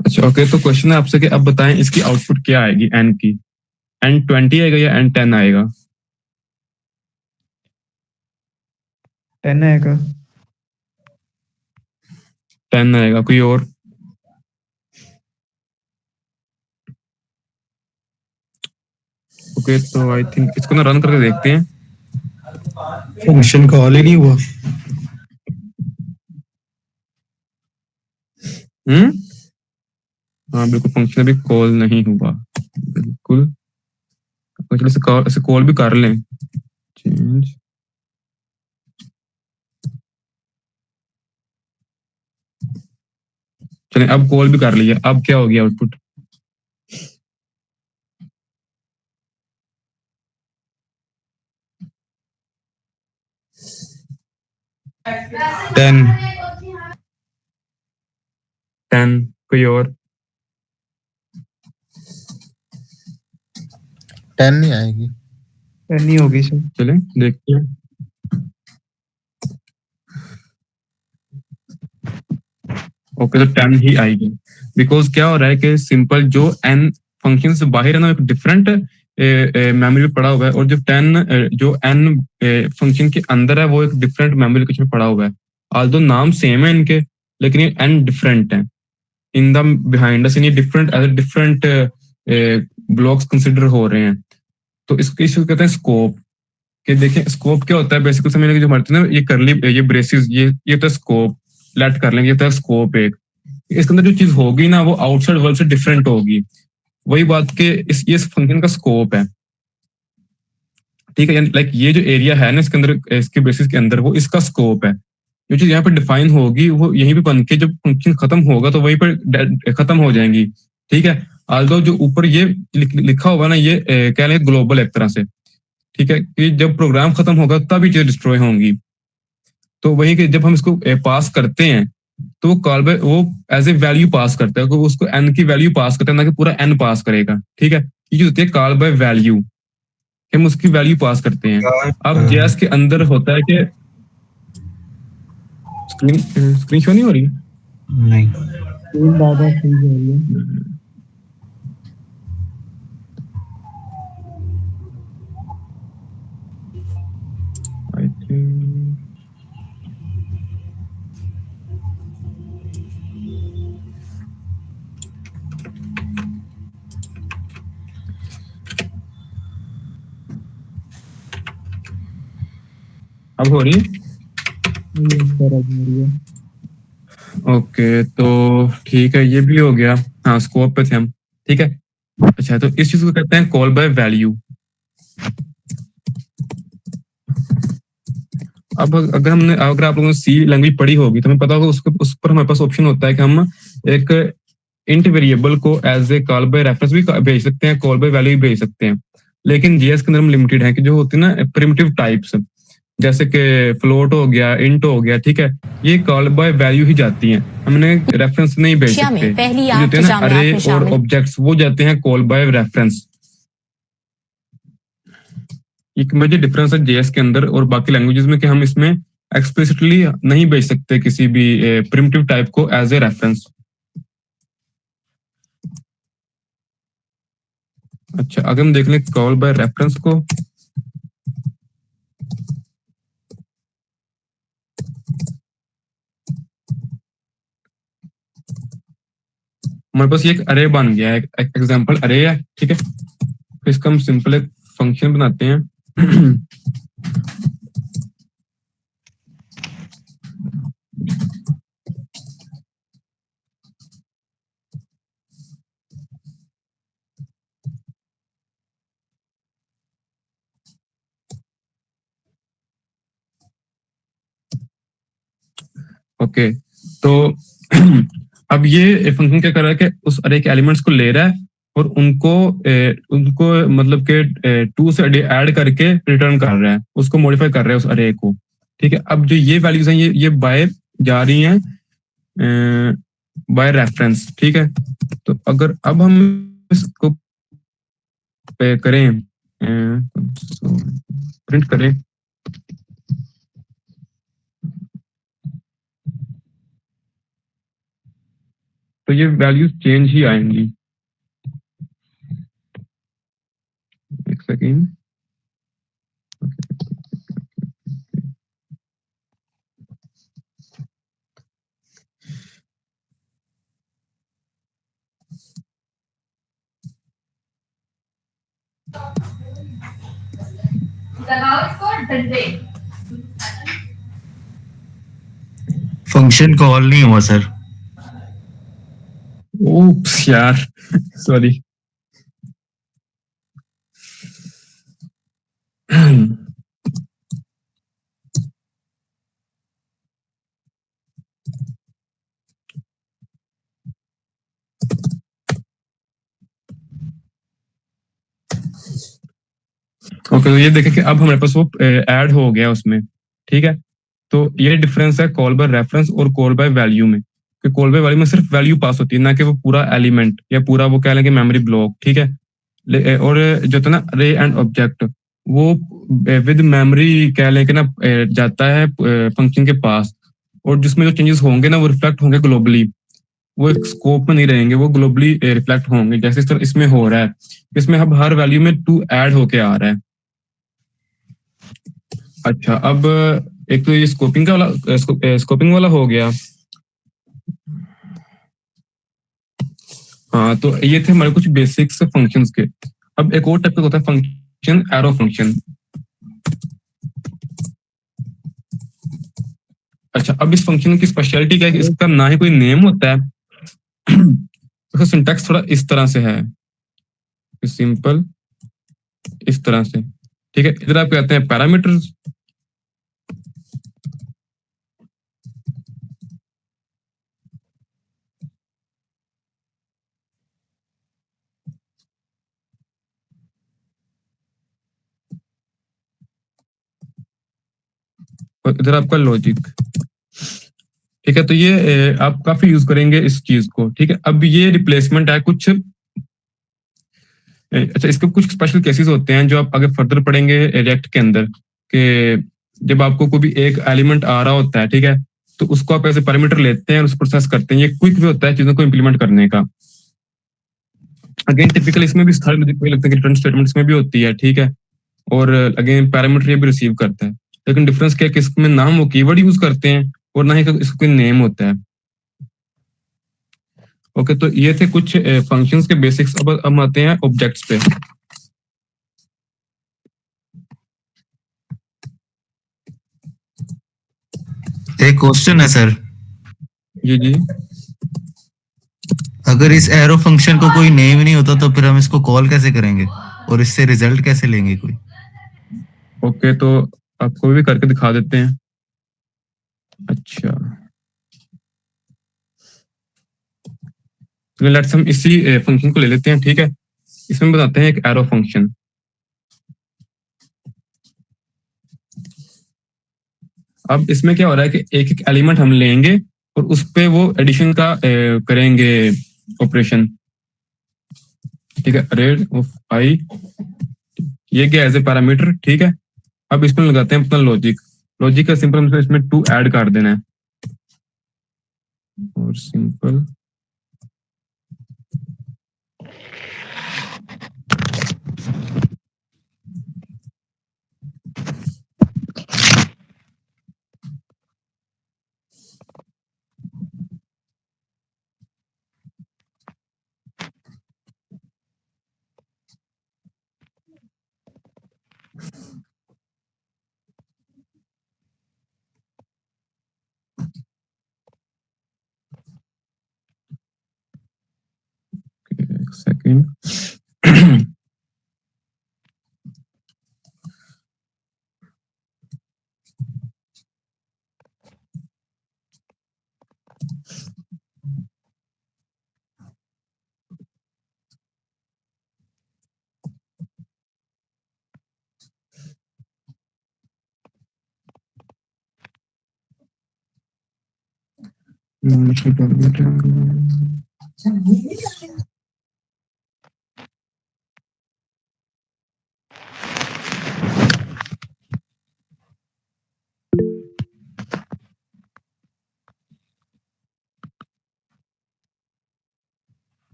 अच्छा ओके, तो क्वेश्चन है आपसे कि अब बताएं इसकी आउटपुट क्या आएगी एन की, एन 20 आएगा या एन 10 आएगा। 10 आएगा। 10 आएगा, कोई और। ओके, तो आई थिंक इसको ना रन करके देखते हैं। फंक्शन कॉल ही नहीं हुआ। हम्म हाँ बिल्कुल, फंक्शन अभी कॉल नहीं हुआ बिल्कुल। चलो इसे कॉल भी कर लें। चेंज चलें, अब कॉल भी कर लिया। अब क्या हो गया आउटपुट? टेन 10। कोई और? 10 नहीं आएगी। नहीं होगी सर। चलें देखते हैं। ओके, तो 10 ही आएगी। बिकॉज क्या हो रहा है कि सिंपल जो n फंक्शन से बाहर है ना, एक डिफरेंट मेमोरी में पड़ा हुआ है, और जो n फंक्शन के अंदर है वो एक डिफरेंट मेमोरी लोकेशन में पड़ा हुआ है। आल्दो नाम सेम है इनके, लेकिन ये n डिफरेंट है। इन द बिहाइंड अस ये डिफरेंट ब्लॉक्स कंसिडर हो रहे हैं। तो इसको कहते हैं स्कोप। कि देखें स्कोप क्या होता है बेसिकली समझने की जो हमारे ना, ये करली ये ब्रेसिस ये तो स्कोप लेट कर लेंगे, ये तो स्कोप एक। इसके अंदर जो चीज होगी ना वो आउटसाइड वर्ल्ड से डिफरेंट होगी। वही बात के इस फंक्शन का स्कोप है, ठीक है। लाइक ये जो एरिया है ना इसके अंदर, इसके बेसिस के अंदर, वो इसका स्कोप है। जो चीज यहाँ पे डिफाइन होगी वो यहीं पे बन के जब फंक्शन खत्म होगा तो वहीं पर खत्म हो जाएंगी, ठीक है। आल्दो जो ऊपर ये लिखा होगा ना, ये क्या लें ग्लोबल एक तरह से, ठीक है, कि जब प्रोग्राम खत्म होगा तब ये चीजें डिस्ट्रॉय होंगी। तो वही कि जब हम इसको पास करते हैं तो वो एज ए वैल्यू पास करता है, उसको n की वैल्यू पास करता है, ना कि पूरा n पास करेगा, ठीक है। ये जो होती है कॉल बाय वैल्यू, हम उसकी वैल्यू पास करते हैं। अब जेएस के अंदर होता है कि स्क्रीन शो नहीं हो रही? नहीं, दादा सही कह रही है। आई थिंक अब हो रही है। ओके, तो ठीक है, ये भी हो गया। हाँ, स्कोप पे थे हम, ठीक है। अच्छा, तो इस चीज को कहते हैं कॉल बाय वैल्यू। अब अगर आप लोगों ने सी लैंग्वेज पढ़ी होगी तो हमें पता होगा उस पर हमारे पास ऑप्शन होता है कि हम एक इंट वेरिएबल को as a call by reference भी भेज सकते हैं, कॉल बाय वैल्यू भी भेज सकते हैं। लेकिन जीएस के अंदर हम लिमिटेड है कि जो होती है ना प्रिमिटिव टाइप्स, जैसे कि फ्लोट हो गया, इंट हो गया, ठीक है, ये कॉल बाय वैल्यू ही जाती हैं, हमने रेफरेंस नहीं भेज सकते। जो ना अरे और ऑब्जेक्ट्स वो जाते हैं कॉल बाय रेफरेंस। एक मेजर डिफरेंस है जेएस के अंदर और बाकी लैंग्वेजेस में कि हम इसमें एक्सप्लिसिटली नहीं भेज सकते किसी भी प्रिमिटिव टाइप को एज ए रेफरेंस। अच्छा, अगर हम देख लें कॉल बाय रेफरेंस को, हमारे पास ये एक अरे बन गया है, एक एग्जांपल अरे है, ठीक है। तो इसका हम सिंपल एक फंक्शन बनाते हैं। ओके, तो अब ये फंक्शन क्या कर रहा है कि उस अरे के एलिमेंट्स को ले रहा है और उनको मतलब के 2 से ऐड करके रिटर्न कर रहा है, उसको मॉडिफाई कर रहा है उस अरे को, ठीक है। अब जो ये वैल्यूज हैं ये बाय जा रही हैं बाय रेफरेंस, ठीक है। तो अगर अब हम इसको करें प्रिंट करें, तो ये वैल्यूज चेंज ही आएंगी। एक सेकेंड, फंक्शन कॉल नहीं हुआ सर। ओप्स यार, सॉरी। ओके, तो ये देखें कि अब हमारे पास वो ऐड हो गया उसमें, ठीक है। तो ये डिफरेंस है कॉल बाय रेफरेंस और कॉल बाय वैल्यू में, कि कॉल बाय वैल्यू में सिर्फ वैल्यू पास होती है, ना कि वो पूरा एलिमेंट या पूरा वो कह लेंगे मेमोरी ब्लॉक, ठीक है। और जो था ना रे एंड ऑब्जेक्ट, वो विद मेमोरी कह लें कि ना जाता है फंक्शन के पास, और जिसमें जो चेंजेस होंगे ना वो रिफ्लेक्ट होंगे ग्लोबली, वो एक स्कोप में नहीं रहेंगे, वो ग्लोबली रिफ्लेक्ट होंगे, जैसे इस तरह इसमें हो रहा है। इसमें अब हर वैल्यू में 2 ऐड होके आ रहा है। अच्छा, अब एक तो ये स्कोपिंग वाला हो गया। हाँ, तो ये थे हमारे कुछ बेसिक्स फंक्शंस के। अब एक और टाइप का होता है फंक्शन, एरो फंक्शन। अच्छा, अब इस फंक्शन की स्पेशलिटी क्या है कि इसका ना ही कोई नेम होता है, इसका सिंटैक्स थोड़ा इस तरह से है, सिंपल इस तरह से, ठीक है। इधर आप कहते हैं पैरामीटर्स, और इधर आपका लॉजिक, ठीक है। तो ये आप काफी यूज करेंगे इस चीज को, ठीक है। अब ये रिप्लेसमेंट है कुछ, अच्छा, इसके कुछ स्पेशल केसेस होते हैं जो आप आगे फर्दर पढ़ेंगे रिएक्ट के अंदर, कि जब आपको कोई भी एक एलिमेंट आ रहा होता है, ठीक है, तो उसको आप ऐसे पैरामीटर लेते हैं और उस प्रोसेस करते हैं। ये क्विक वे होता है चीजों को इंप्लीमेंट करने का। अगेन टिपिकल इसमें भी सारे मुझे लगता है कि रिटर्न स्टेटमेंट्स में भी होती है, ठीक है। और अगेन पैरामीटर ये भी रिसीव करता है, लेकिन डिफरेंस क्या है कि इसमें ना हम वो कीवर्ड यूज करते हैं और ना ही इसका कोई नेम होता है। ओके, तो ये थे कुछ फंक्शंस के बेसिक्स। अब हम आते हैं ऑब्जेक्ट्स पे। एक क्वेश्चन है सर, जी जी। अगर इस एरो फंक्शन को कोई नेम नहीं होता तो फिर हम इसको कॉल कैसे करेंगे और इससे रिजल्ट कैसे लेंगे कोई? ओके, तो आपको भी करके दिखा देते हैं। अच्छा, तो लेट्स हम इसी फंक्शन को ले लेते हैं, ठीक है। इसमें बताते हैं एक एरो फंक्शन। अब इसमें क्या हो रहा है कि एक एक एलिमेंट हम लेंगे और उस पे वो एडिशन का करेंगे ऑपरेशन, ठीक है। रेड ऑफ आई, ये क्या एज ए पैरामीटर, ठीक है। अब इसमें लगाते हैं अपना लॉजिक। लॉजिक का सिंपल मतलब इसमें 2 ऐड कर देना है, और सिंपल सेकंड।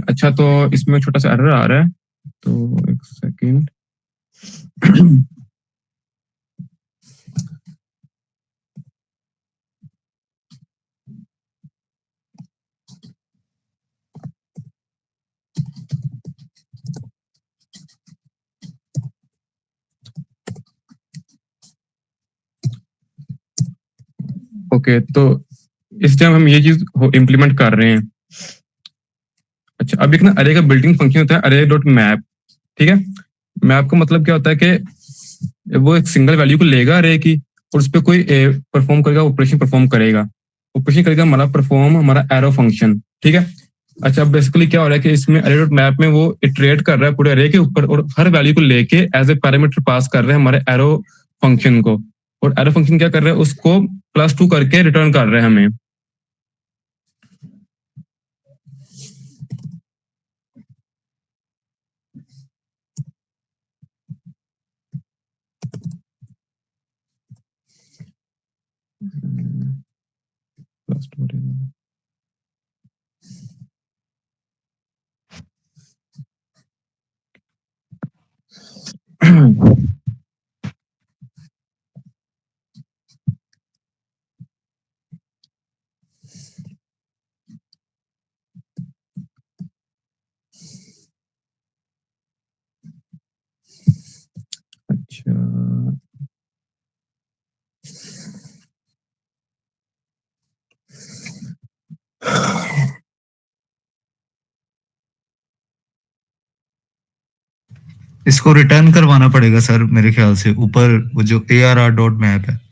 अच्छा, तो इसमें छोटा सा एरर आ रहा है, तो एक सेकंड। ओके, तो इस टाइम हम ये चीज इम्प्लीमेंट कर रहे हैं। अच्छा, अब एक ना अरे का बिल्टिंग फंक्शन होता है अरे डॉट मैप। ठीक है, मैप का मतलब क्या होता है कि वो एक सिंगल वैल्यू को लेगा अरे की और उस पर कोई परफॉर्म करेगा, ऑपरेशन परफॉर्म करेगा। ऑपरेशन करेगा हमारा परफॉर्म हमारा एरो फंक्शन। ठीक है, अच्छा बेसिकली क्या हो रहा है कि इसमें अरे डॉट मैप में वो इटरेट कर रहा है पूरे अरे के ऊपर और हर वैल्यू को लेके एज ए पैरामीटर पास कर रहे हैं हमारे एरो फंक्शन को। और एरो फंक्शन क्या कर रहा है, उसको +2 करके रिटर्न कर रहे हैं हमें। +2 अच्छा, इसको रिटर्न करवाना पड़ेगा सर मेरे ख्याल से, ऊपर वो जो ARR डॉट मैप है।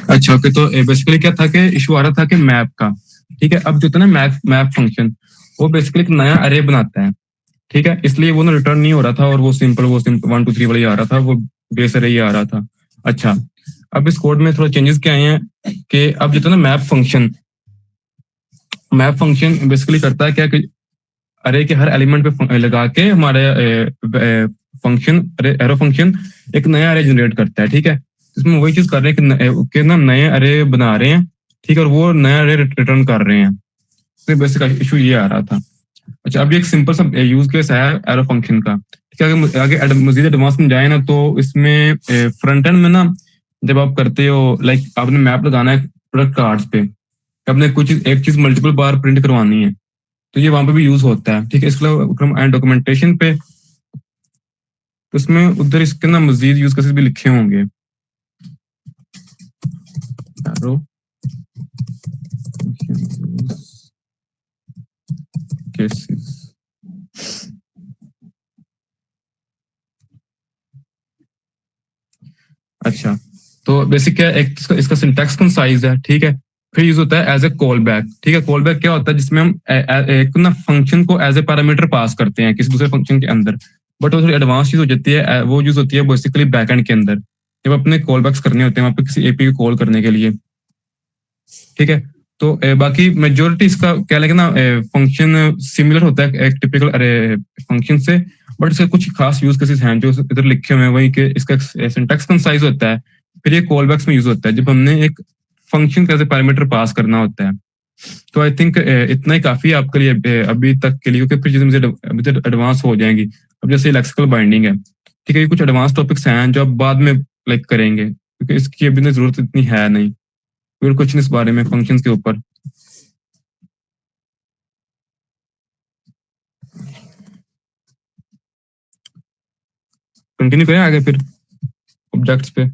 अच्छा ओके, तो बेसिकली क्या था कि इशू आ रहा था कि मैप का। ठीक है, अब जो था ना मैप मैप फंक्शन, वो बेसिकली एक नया अरे बनाता है। ठीक है, इसलिए वो ना रिटर्न नहीं हो रहा था और वो सिंपल 1 2 3 वाला ही आ रहा था, वो बेस अरे ही आ रहा था। अच्छा, अब इस कोड में थोड़ा चेंजेस क्या आए हैं कि अब जो था ना मैप फंक्शन बेसिकली करता है क्या कि अरे के हर एलिमेंट पे लगा के हमारे फंक्शन अरे एरो फंक्शन एक नया अरे जनरेट करता है। ठीक है, इसमें वही चीज कर रहे हैं कि ना नए अरे बना रहे हैं। ठीक है, और वो नया अरे रिटर्न कर रहे हैं। तो बेसिक इशू ये आ रहा था। अच्छा, अभी एक सिंपल सा यूज केस है एरो फंक्शन का। ठीक है, आगे मजीद एडवांस में जाए ना तो इसमें फ्रंट एंड में ना जब आप करते हो लाइक आपने मैप लगाना है प्रोडक्ट कार्ड्स पे, आपने कुछ एक चीज मल्टीपल बार प्रिंट करवानी है, तो ये वहां पे भी यूज होता है। ठीक है, इसके अलावा डॉक्यूमेंटेशन पे तो उसमें उधर इसके ना मजीद यूज केसेस भी लिखे होंगे। एरो केसेस, अच्छा तो बेसिक क्या है, एक इसका सिंटैक्स कंसाइज है। ठीक है, फिर यूज होता है एज ए कॉल बैक। ठीक है, कॉल बैक क्या होता है, जिसमें हम एक ना फंक्शन को एज ए पैरामीटर पास करते हैं किसी दूसरे फंक्शन के अंदर, बट वो थोड़ी एडवांस चीज हो जाती है। वो यूज होती है बेसिकली बैकएंड के अंदर, जब अपने कॉल बैक्स करने होते हैं वहां पे किसी एपी को कॉल करने के लिए। ठीक है, तो बाकी मेजोरिटी इसका क्या लगे ना फंक्शन सिमिलर होता है एक टिपिकल अरे फंक्शन से, बट इसके कुछ खास यूज केसेस हैं जो इधर लिखे हुए हैं। वही कि इसका सिंटैक्स कंसाइज होता है, फिर ये कॉल बैक्स में यूज होता है जब हमने एक फंक्शन कैसे पैरामीटर पास करना होता है। तो आई थिंक इतना ही काफी है आपके लिए अभी तक के लिए, क्योंकि फिर चीजें मुझे एडवांस हो जाएंगी। अब जैसे लेक्सिकल बाइंडिंग है, ठीक है, ये कुछ एडवांस टॉपिक्स हैं जो आप बाद में लाइक करेंगे, क्योंकि इसकी अभी ना जरूरत इतनी है नहीं। फिर कुछ नहीं इस बारे में फंक्शंस के ऊपर। कंटिन्यू करें आगे फिर ऑब्जेक्ट्स पे।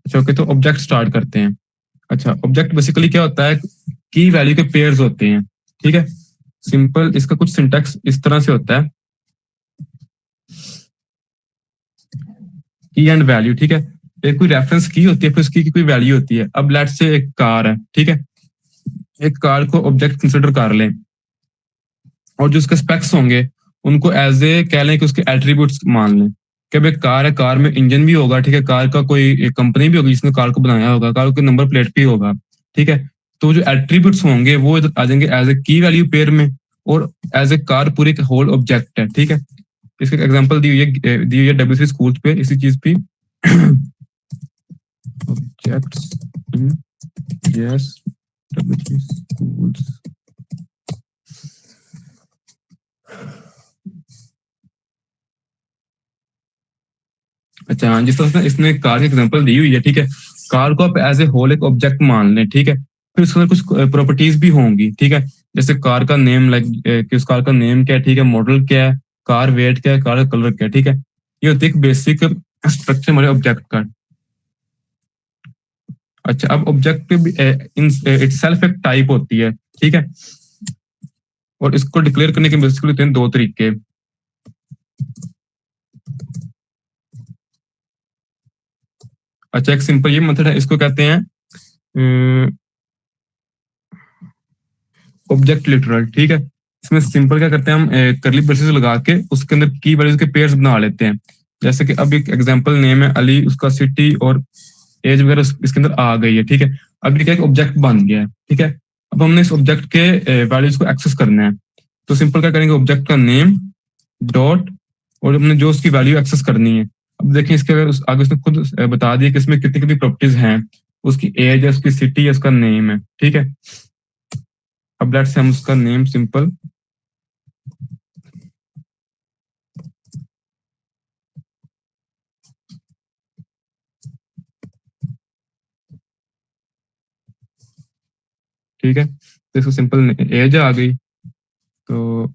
अच्छा ओके, तो ऑब्जेक्ट स्टार्ट करते हैं। अच्छा, ऑब्जेक्ट बेसिकली क्या होता है, की वैल्यू के पेयर्स होते हैं। ठीक है, सिंपल इसका कुछ सिंटैक्स इस तरह से होता है, की एंड वैल्यू, ठीक है। एक कोई रेफरेंस की होती है, फिर उसकी कोई वैल्यू होती है। अब लेट्स से एक कार है, ठीक है, एक कार को ऑब्जेक्ट कंसिडर कर लें, और जो उसके स्पेक्स होंगे उनको एज ए कह लें कि उसके एट्रीब्यूट्स मान लें कि भाई कार है, कार में इंजन भी होगा, ठीक है, कार का कोई कंपनी भी होगी जिसने कार को बनाया होगा, कार का नंबर प्लेट भी होगा, ठीक है। तो जो एट्रीब्यूट्स होंगे वो इधर आ जाएंगे एज ए की वैल्यू पेयर में, और एज ए कार पूरी होल ऑब्जेक्ट है, ठीक है। इसके एग्जांपल दी हुई है W3 स्कूल्स पे इसी चीज पे, objects in yes W3 schools. अच्छा हाँ, जिस तरह से इसने कार की एग्जांपल दी हुई है, ठीक है, कार को आप एज ए होल एक ऑब्जेक्ट मान लें, ठीक है। फिर उसके अंदर कुछ प्रॉपर्टीज भी होंगी, ठीक है, जैसे कार का नेम, लाइक कि उस कार का नेम क्या है, ठीक है, मॉडल क्या है, कार वेट क्या है, कार का कलर क्या है, ठीक है। ये होती है एक बेसिक स्ट्रक्चर हमारे ऑब्जेक्ट का। अच्छा, अब ऑब्जेक्ट इटसेल्फ एक टाइप होती है, ठीक है, और इसको डिक्लेयर करने के बेसिकली होते हैं दो तरीके। अच्छा, एक सिंपल ये मेथड है, इसको कहते हैं ऑब्जेक्ट लिटरल, ठीक है। इसमें सिंपल क्या करते हैं हम, करली ब्रेसेस लगा के उसके अंदर की वैल्यूज के पेयर्स बना लेते हैं। जैसे कि अब एक एग्जांपल नेम है अली, उसका सिटी और एज वगैरह इसके अंदर आ गई है, ठीक है। अब ये क्या एक ऑब्जेक्ट बन गया है, ठीक है। अब हमने इस ऑब्जेक्ट के वैल्यूज को एक्सेस करना है, तो सिंपल क्या करेंगे, ऑब्जेक्ट का नेम डॉट और हमने जो उसकी वैल्यू एक्सेस करनी है। अब देखें इसके अगर आगे उसने खुद बता दिया कि इसमें कितनी कितनी प्रॉपर्टीज हैं, उसकी एज है, उसकी सिटी है, उसका नेम है, ठीक है। अब लेट्स से हम उसका नेम सिंपल ठीक है, तो इसको सिंपल एज आ गई, तो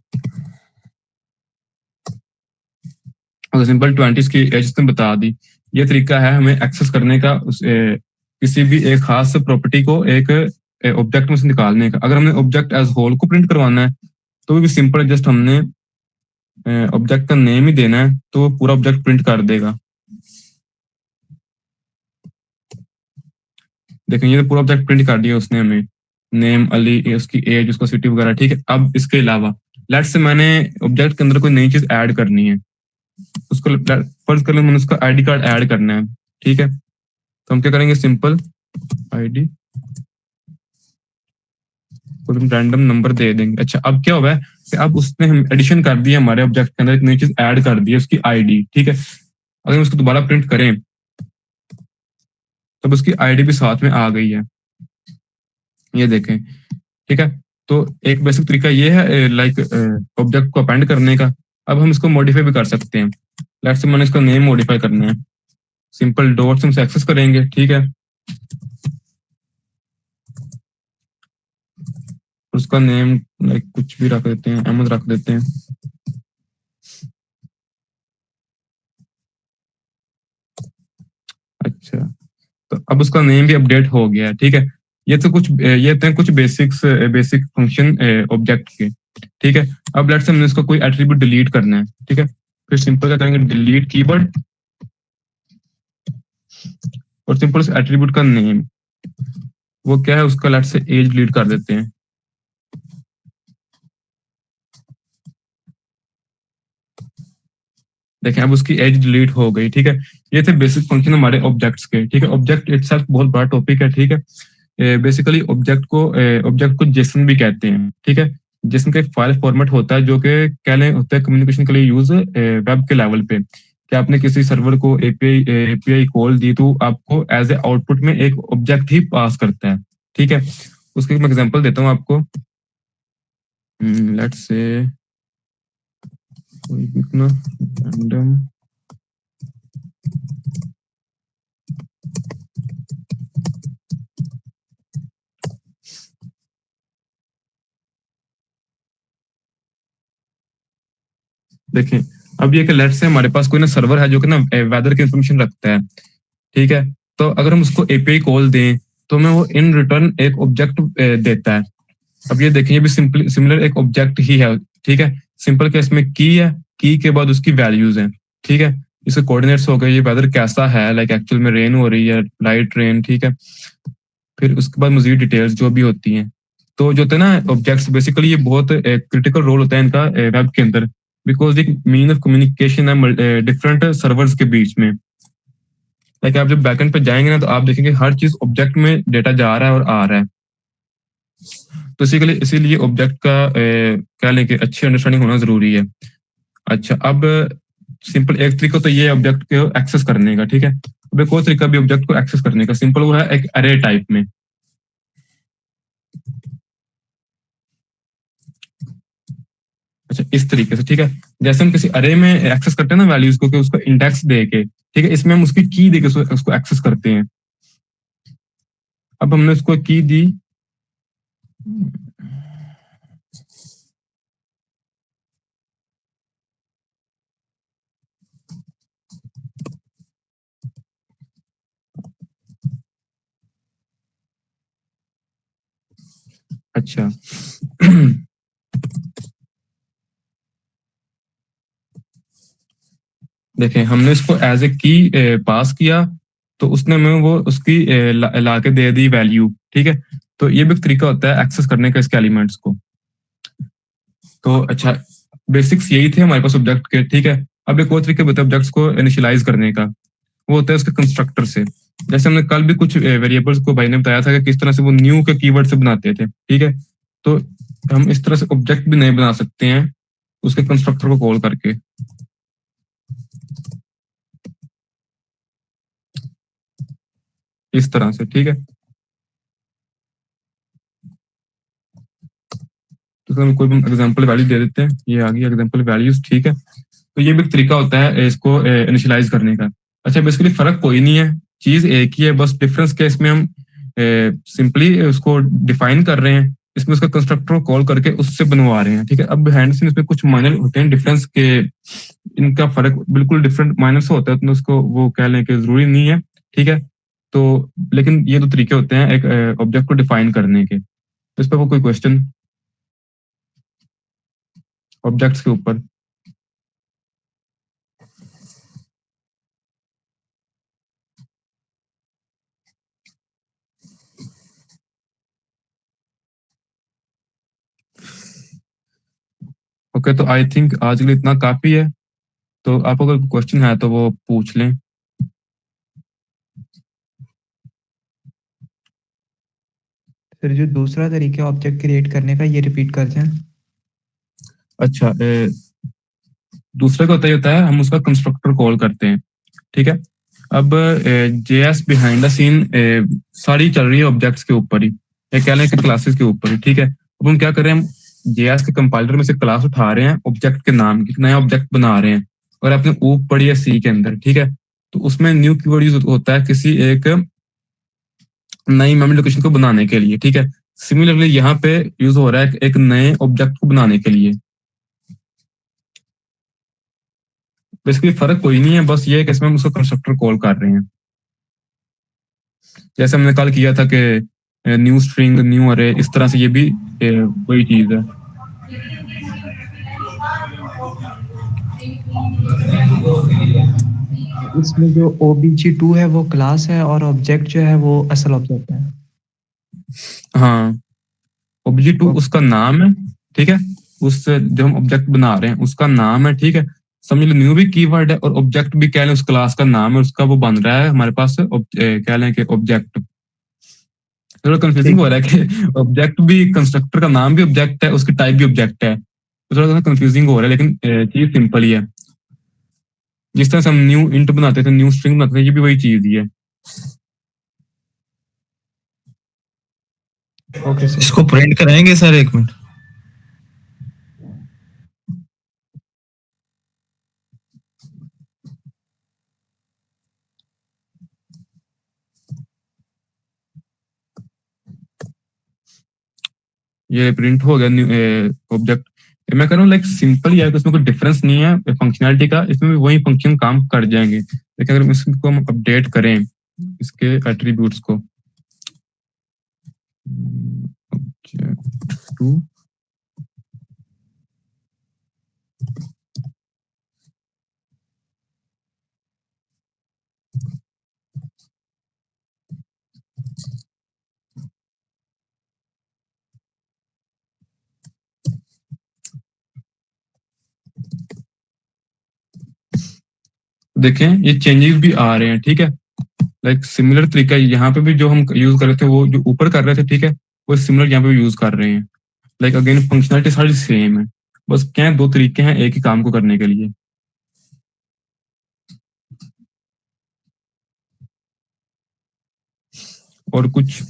सिंपल 20 की एज इसने बता दी। ये तरीका है हमें एक्सेस करने का किसी भी एक खास प्रॉपर्टी को एक ऑब्जेक्ट में से निकालने का। अगर हमने ऑब्जेक्ट एज होल को प्रिंट करवाना है तो भी सिंपल जस्ट हमने ऑब्जेक्ट का नेम ही देना है, तो वो पूरा ऑब्जेक्ट प्रिंट कर देगा। देखें ये पूरा ऑब्जेक्ट प्रिंट कर दिया उसने हमें, नेम अली, उसकी एज, उसका सिटी वगैरह, ठीक है। अब इसके अलावा लेट्स से मैंने ऑब्जेक्ट के अंदर कोई नई चीज ऐड करनी है, उसको फर्ज कर लो मैंने उसका आईडी कार्ड ऐड करना है, ठीक है। तो हम क्या करेंगे, सिंपल आईडी को हम रैंडम नंबर दे देंगे। अच्छा, अब क्या हुआ है कि अब उसने हम एडिशन कर दी है हमारे ऑब्जेक्ट के अंदर, एक नई चीज ऐड कर दी है, उसकी आईडी, ठीक है। अगर हम उसको दोबारा प्रिंट करें तब उसकी आईडी भी साथ में आ गई है, ये देखें, ठीक है। तो एक बेसिक तरीका ये है लाइक ऑब्जेक्ट को अपेंड करने का। अब हम इसको मॉडिफाई भी कर सकते हैं। लेट्स से मैंने इसका नेम मॉडिफाई करना है, सिंपल डॉट से हम एक्सेस करेंगे, ठीक है। उसका नेम लाइक कुछ भी रख देते हैं, अहमद रख देते हैं। अच्छा, तो अब उसका नेम भी अपडेट हो गया है, ठीक है। ये तो कुछ बेसिक फंक्शन ऑब्जेक्ट के, ठीक है। अब लेट्स से हमने इसका कोई एट्रीब्यूट डिलीट करना है, ठीक है। फिर सिंपल क्या करेंगे, डिलीट कीवर्ड और सिंपल उस एट्रीब्यूट का नेम, वो क्या है उसका, लेट्स से एज डिलीट कर देते हैं। देखें अब उसकी एज डिलीट हो गई, ठीक है। ये थे बेसिक फंक्शन हमारे ऑब्जेक्ट्स के, ठीक है। ऑब्जेक्ट इटसेल्फ बहुत बड़ा टॉपिक है, ठीक है। बेसिकली ऑब्जेक्ट को जेसन भी कहते हैं, ठीक है। जेसन का एक फाइल फॉर्मेट होता है जो कि कह लें होता है कम्युनिकेशन के लिए यूज वेब के लेवल पे, कि आपने किसी सर्वर को एपीआई कॉल दी तो आपको एज ए आउटपुट में एक ऑब्जेक्ट ही पास करता है, ठीक है। उसके मैं एग्जांपल देता हूँ आपको। लेट्स से कोई भी ना रैंडम देखें, अब ये कि लेट्स से हमारे पास कोई ना सर्वर है जो कि ना वेदर की इंफॉर्मेशन रखता है, ठीक है। तो अगर हम उसको एपीआई कॉल दें तो हमें वो इन रिटर्न एक ऑब्जेक्ट देता है, अब ये देखें, ये भी सिमिलर एक ऑब्जेक्ट ही है, ठीक है। सिंपल केस में की है, की के बाद उसकी वैल्यूज हैं, ठीक है। इसके कोऑर्डिनेट्स हो गए, ये वेदर कैसा है, लाइक एक्चुअल में रेन हो रही है, लाइट रेन, ठीक है। फिर उसके बाद मजीद डिटेल्स जो भी होती हैं। तो जो होता है ना ऑब्जेक्ट्स, बेसिकली ये बहुत क्रिटिकल रोल होता है इनका वेब के अंदर, बिकॉज एक मीन ऑफ कम्युनिकेशन है डिफरेंट सर्वर्स के बीच में। लाइक आप जब बैकएंड पे जाएंगे ना, तो आप देखेंगे हर चीज ऑब्जेक्ट में डेटा जा रहा है और आ रहा है। तो इसीलिए ऑब्जेक्ट का क्या लें कि अच्छी अंडरस्टैंडिंग होना जरूरी है। अच्छा, अब सिंपल एक तरीका तो ये ऑब्जेक्ट को एक्सेस करने का, ठीक है। अब एक और तरीका भी ऑब्जेक्ट को एक्सेस करने का, सिंपल वो है एक अरे टाइप में। अच्छा, इस तरीके से, ठीक है। जैसे हम किसी अरे में एक्सेस करते हैं ना वैल्यूज को, कि उसको इंडेक्स दे के, ठीक है, इसमें हम उसकी की दे के उसको एक्सेस करते हैं। अब हमने उसको की दी, अच्छा देखें, हमने इसको एज ए की पास किया, तो उसने हमें वो उसकी ला के दे दी वैल्यू, ठीक है। तो ये भी एक तरीका होता है एक्सेस करने का इसके एलिमेंट्स को। तो अच्छा, बेसिक्स यही थे हमारे पास ऑब्जेक्ट के, ठीक है। अब एक और तरीका होता है ऑब्जेक्ट्स को इनिशियलाइज करने का, वो होता है उसके कंस्ट्रक्टर से। जैसे हमने कल भी कुछ वेरिएबल्स को भाई ने बताया था कि किस तरह से वो न्यू के कीवर्ड से बनाते थे, ठीक है। तो हम इस तरह से ऑब्जेक्ट भी नहीं बना सकते हैं उसके कंस्ट्रक्टर को कॉल करके, इस तरह से, ठीक है। तो हम कोई भी एग्जांपल वैल्यू दे देते हैं, ये आ गई एग्जांपल वैल्यूज, ठीक है। तो ये भी एक तरीका होता है इसको इनिशियलाइज करने का। अच्छा, बेसिकली फर्क कोई नहीं है, चीज एक ही है, बस डिफरेंस केस में हम सिंपली उसको डिफाइन कर रहे हैं, इसमें उसका कंस्ट्रक्टर को कॉल करके उससे बनवा रहे हैं, ठीक है। अब हैंड से इसमें कुछ माइनर होते हैं डिफरेंस के, इनका फर्क बिल्कुल डिफरेंट माइनर से होता है, तो उसको वो कह लें कि जरूरी नहीं है, ठीक है। तो लेकिन ये दो तरीके होते हैं एक ऑब्जेक्ट को डिफाइन करने के। तो इस पर वो कोई क्वेश्चन ऑब्जेक्ट्स के ऊपर? ओके, तो आई थिंक आज के लिए इतना काफी है। तो आप अगर क्वेश्चन है तो वो पूछ लें। सर जो दूसरा तरीका है ऑब्जेक्ट क्रिएट करने का, ये रिपीट कर दें। अच्छा, दूसरा का होता है हम उसका कंस्ट्रक्टर कॉल करते हैं, ठीक है। अब जेएस बिहाइंड द सीन सारी चल रही है ऑब्जेक्ट्स के ऊपर ही, या कह लें कि क्लासेस के ऊपर ही, ठीक है। अब हम क्या कर रहे हैं, हम जेएस के कंपाइलर में से क्लास उठा रहे हैं, ऑब्जेक्ट के नाम की नया ऑब्जेक्ट बना रहे हैं, और अपने ऊप पड़ी है सी के अंदर, ठीक है। तो उसमें न्यू कीवर्ड यूज होता है किसी एक नई मेमोरी लोकेशन को बनाने के लिए, ठीक है। सिमिलरली यहाँ पे यूज हो रहा है एक नए ऑब्जेक्ट को बनाने के लिए। बेसिकली फर्क कोई नहीं है, बस ये है कि इसमें हम उसको कंस्ट्रक्टर कॉल कर रहे हैं, जैसे हमने कल किया था कि न्यू स्ट्रिंग, न्यू अरे, इस तरह से ये भी वही चीज है। इसमें जो OBG2 है वो क्लास है, और ऑब्जेक्ट जो है वो असल ऑब्जेक्ट है। हाँ, OBJ2 उसका नाम है, ठीक है। उस जो हम ऑब्जेक्ट बना रहे हैं उसका नाम है, ठीक है। समझ लो न्यू भी कीवर्ड है और ऑब्जेक्ट भी कह लें उस क्लास का नाम है, उसका वो बन रहा है हमारे पास कह लें कि ऑब्जेक्ट। थोड़ा कंफ्यूजिंग हो रहा है कि ऑब्जेक्ट भी, कंस्ट्रक्टर का नाम भी ऑब्जेक्ट है, उसकी टाइप भी ऑब्जेक्ट है, तो थोड़ा कंफ्यूजिंग हो रहा है, लेकिन चीज सिंपल ही है। जिस तरह से हम न्यू इंट बनाते थे, न्यू स्ट्रिंग बनाते थे, ये भी वही चीज ही है। Okay sir. इसको प्रिंट कराएंगे सर, एक मिनट। ये प्रिंट हो गया न्यू ऑब्जेक्ट। मैं कह रहा हूँ लाइक सिंपल ही है, इसमें कोई डिफरेंस नहीं है फंक्शनैलिटी का, इसमें भी वही फंक्शन काम कर जाएंगे। लेकिन अगर इसको हम अपडेट करें, इसके एट्रीब्यूट्स को, चैट 2 देखें ये चेंजेस भी आ रहे हैं, ठीक है। लाइक सिमिलर तरीका यहाँ पे भी जो हम यूज कर रहे थे, वो जो ऊपर कर रहे थे, ठीक है, वो सिमिलर यहाँ पे भी यूज कर रहे हैं। लाइक अगेन फंक्शनलिटी सारी सेम है, बस क्या है, 2 तरीके हैं एक ही काम को करने के लिए। और कुछ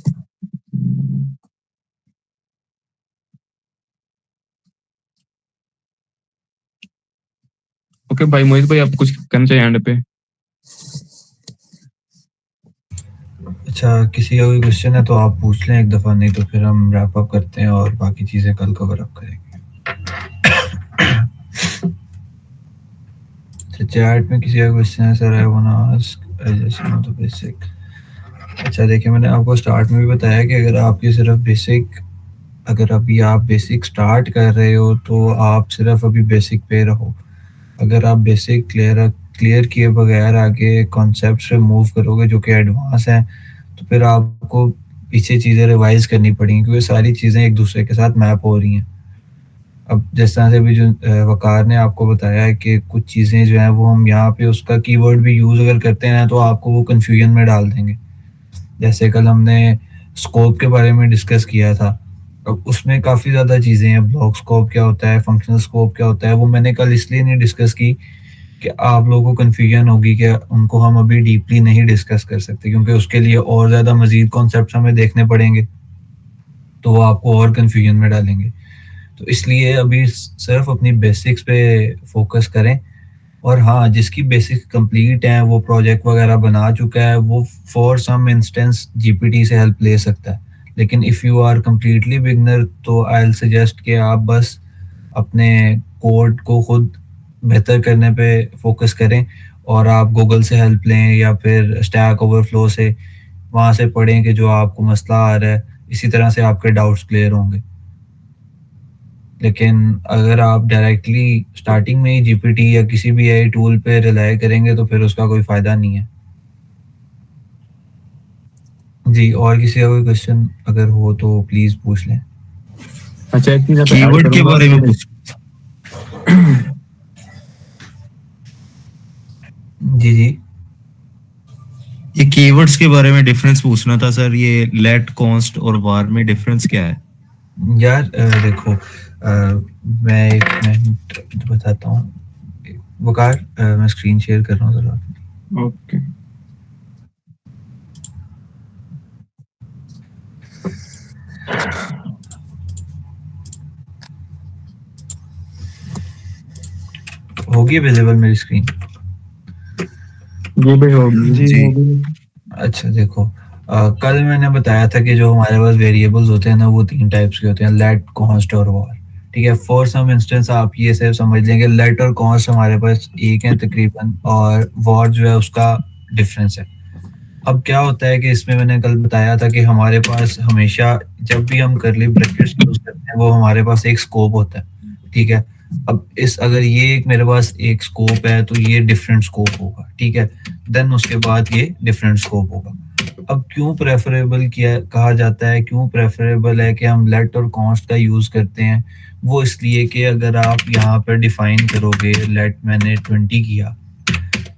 ओके भाई मोहित भाई, आप कुछ कहना चाहिए एंड पे? अच्छा, किसी का कोई क्वेश्चन है तो आप पूछ लें एक दफ़ा, नहीं तो फिर हम रैप अप करते हैं और बाकी चीज़ें कल कवर अप करेंगे। अच्छा, चैट में किसी का क्वेश्चन है sir, I want to ask, I just know the basic. अच्छा देखिए, मैंने आपको स्टार्ट में भी बताया कि अगर आपकी सिर्फ बेसिक, अगर अभी आप बेसिक स्टार्ट कर रहे हो तो आप सिर्फ अभी बेसिक पे रहो। अगर आप बेसिक क्लियर किए बगैर आगे कॉन्सेप्ट्स पे मूव करोगे जो कि एडवांस हैं, तो फिर आपको पीछे चीज़ें रिवाइज करनी पड़ेंगी, क्योंकि सारी चीज़ें एक दूसरे के साथ मैप हो रही हैं। अब जिस तरह से भी जो वकार ने आपको बताया है कि कुछ चीज़ें जो हैं वो हम यहाँ पे उसका कीवर्ड भी यूज़ अगर करते हैं तो आपको वो कन्फ्यूजन में डाल देंगे। जैसे कल हमने स्कोप के बारे में डिस्कस किया था, अब उसमें काफ़ी ज़्यादा चीज़ें हैं। ब्लॉक स्कोप क्या होता है, फंक्शनल स्कोप क्या होता है, वो मैंने कल इसलिए नहीं डिस्कस की कि आप लोगों को कन्फ्यूजन होगी कि उनको हम अभी डीपली नहीं डिस्कस कर सकते, क्योंकि उसके लिए और ज़्यादा मज़ीद कॉन्सेप्ट्स हमें देखने पड़ेंगे, तो वो आपको और कन्फ्यूजन में डालेंगे। तो इसलिए अभी सिर्फ अपनी बेसिक्स पे फोकस करें। और हाँ, जिसकी बेसिक्स कंप्लीट हैं, वो प्रोजेक्ट वगैरह बना चुका है, वो फॉर सम इंस्टेंस जीपीटी से हेल्प ले सकता है। लेकिन if you are completely beginner, तो आई विल सजेस्ट कि आप बस अपने कोड को खुद बेहतर करने पे फोकस करें, और आप गूगल से हेल्प लें या फिर स्टैक ओवरफ्लो से, वहाँ से पढ़ें कि जो आपको मसला आ रहा है, इसी तरह से आपके डाउट्स क्लियर होंगे। लेकिन अगर आप डायरेक्टली स्टार्टिंग में ही जीपीटी या किसी भी एआई टूल पे रिलाय करेंगे तो फिर उसका कोई फ़ायदा नहीं है। जी, और किसी का कोई क्वेश्चन अगर हो तो प्लीज़ पूछ लें। अच्छा, एक चीज कीवर्ड के बारे में पूछ। जी जी, ये कीवर्ड्स के बारे में डिफरेंस पूछना था सर। ये लेट, कॉन्स्ट और वार में डिफरेंस क्या है? यार देखो, मैं एक मिनट बताता हूँ। वकार, मैं स्क्रीन शेयर कर रहा हूँ ज़रा। ओके, होगी विजिबल मेरी स्क्रीन? ये भी होगी जी जी। होगी। अच्छा देखो, कल मैंने बताया था कि जो हमारे पास वेरिएबल्स होते हैं ना, वो 3 टाइप्स के होते हैं, लेट, कॉन्स्ट और वॉर। ठीक है, फॉर सम इंस्टेंस आप ये सिर्फ समझ लेंगे लेट और कॉन्स्ट हमारे पास एक है तकरीबन, और वॉर जो है उसका डिफरेंस है। अब क्या होता है कि इसमें मैंने कल बताया था कि हमारे पास हमेशा जब भी हम करली ब्रैकेट्स यूज करते हैं, वो हमारे पास एक स्कोप होता है। ठीक है, अब इस अगर ये एक मेरे पास एक स्कोप है तो ये डिफरेंट स्कोप होगा। ठीक है, देन उसके बाद ये डिफरेंट स्कोप होगा। अब क्यों प्रेफरेबल किया कहा जाता है, क्यों प्रेफरेबल है कि हम लेट और कॉन्स्ट का यूज करते हैं, वो इसलिए कि अगर आप यहाँ पर डिफाइन करोगे, लेट मैंने 20 किया,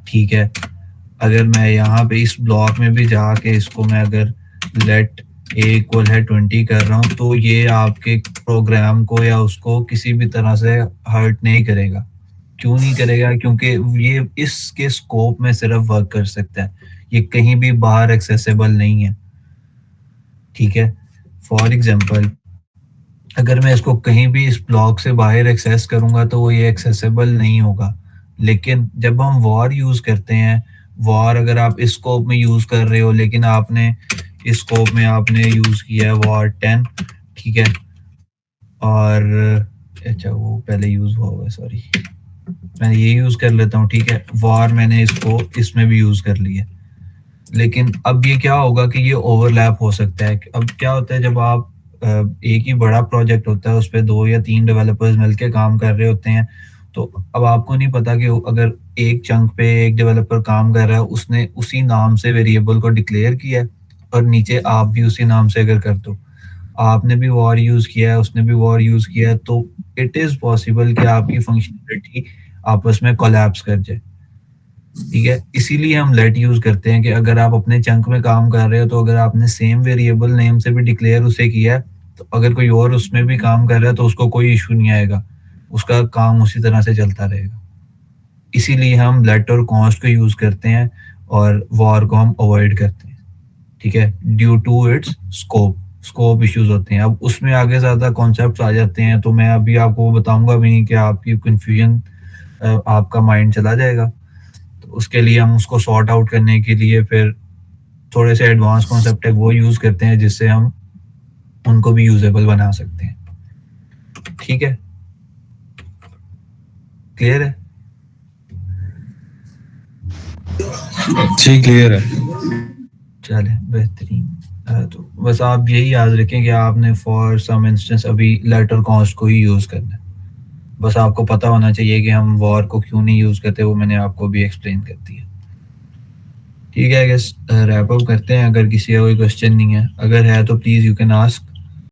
ठीक है, अगर मैं यहाँ पे इस ब्लॉक में भी जाके इसको मैं अगर लेट ए इक्वल है 20 कर रहा हूँ, तो ये आपके प्रोग्राम को या उसको किसी भी तरह से हर्ट नहीं करेगा। क्यों नहीं करेगा? क्योंकि ये इसके स्कोप में सिर्फ वर्क कर सकता है, ये कहीं भी बाहर एक्सेसिबल नहीं है। ठीक है, फॉर एग्जांपल अगर मैं इसको कहीं भी इस ब्लॉक से बाहर एक्सेस करूंगा तो वो ये एक्सेसिबल नहीं होगा। लेकिन जब हम वॉर यूज करते हैं, वॉर अगर आप इस स्कोप में यूज कर रहे हो, लेकिन आपने इस स्कोप में आपने यूज किया है वॉर 10, ठीक है, और अच्छा वो पहले यूज हुआ हुआ है, सॉरी, मैं ये यूज कर लेता हूँ। ठीक है, वॉर मैंने इसको इसमें भी यूज कर लिया, लेकिन अब ये क्या होगा कि ये ओवरलैप हो सकता है। अब क्या होता है, जब आप एक ही बड़ा प्रोजेक्ट होता है, उस पे 2 या 3 डेवलपर्स मिलके काम कर रहे होते हैं। तो अब आपको नहीं पता कि अगर एक चंक पे एक डेवलपर काम कर रहा है, उसने उसी नाम से वेरिएबल को डिक्लेयर किया है और नीचे आप भी उसी नाम से अगर कर दो, आपने भी वॉर यूज़ किया है, उसने भी वॉर यूज़ किया है, तो इट इज़ पॉसिबल कि आपकी फंक्शनैलिटी आपस में कोलैप्स कर जाए। ठीक है? इसीलिए हम लेट यूज़ करते हैं कि अगर आप अपने चंक में काम कर रहे हो, तो अगर आपने सेम वेरिएबल नेम से भी डिक्लेयर उसे किया है, तो अगर कोई और उसमें भी काम कर रहा है, तो उसको कोई इश्यू नहीं आएगा। उसका काम उसी तरह से चलता रहेगा। इसीलिए हम लेट और कॉन्स्ट को यूज़ करते हैं और वॉर को हम अवॉइड करते हैं। ठीक है? Due to its scope issues होते हैं। अब उसमें आगे ज़्यादा कॉन्सेप्ट्स आ जाते हैं, तो मैं अभी आपको बताऊँगा भी नहीं कि आपकी कन्फ्यूजन आपका माइंड चला जाएगा। तो उसके लिए हम उसको सॉर्ट आउट करने के लिए फिर थोड़े से एडवांस कॉन्सेप्ट है वो यूज़ करते हैं, जिससे हम उनको भी यूजेबल बना सकते हैं। ठीक है? क्लियर है? जी क्लियर है। चले बेहतरीन। तो बस आप यही याद रखें कि आपने फॉर सम इंस्टेंस अभी लेटर कॉन्स्ट को ही यूज़ करना है। बस आपको पता होना चाहिए कि हम वॉर को क्यों नहीं यूज़ करते, वो मैंने आपको भी एक्सप्लेन कर दिया। ठीक है, आई गेस रैप अप करते हैं। अगर किसी का कोई क्वेश्चन नहीं है, अगर है तो प्लीज़ यू कैन आस्क।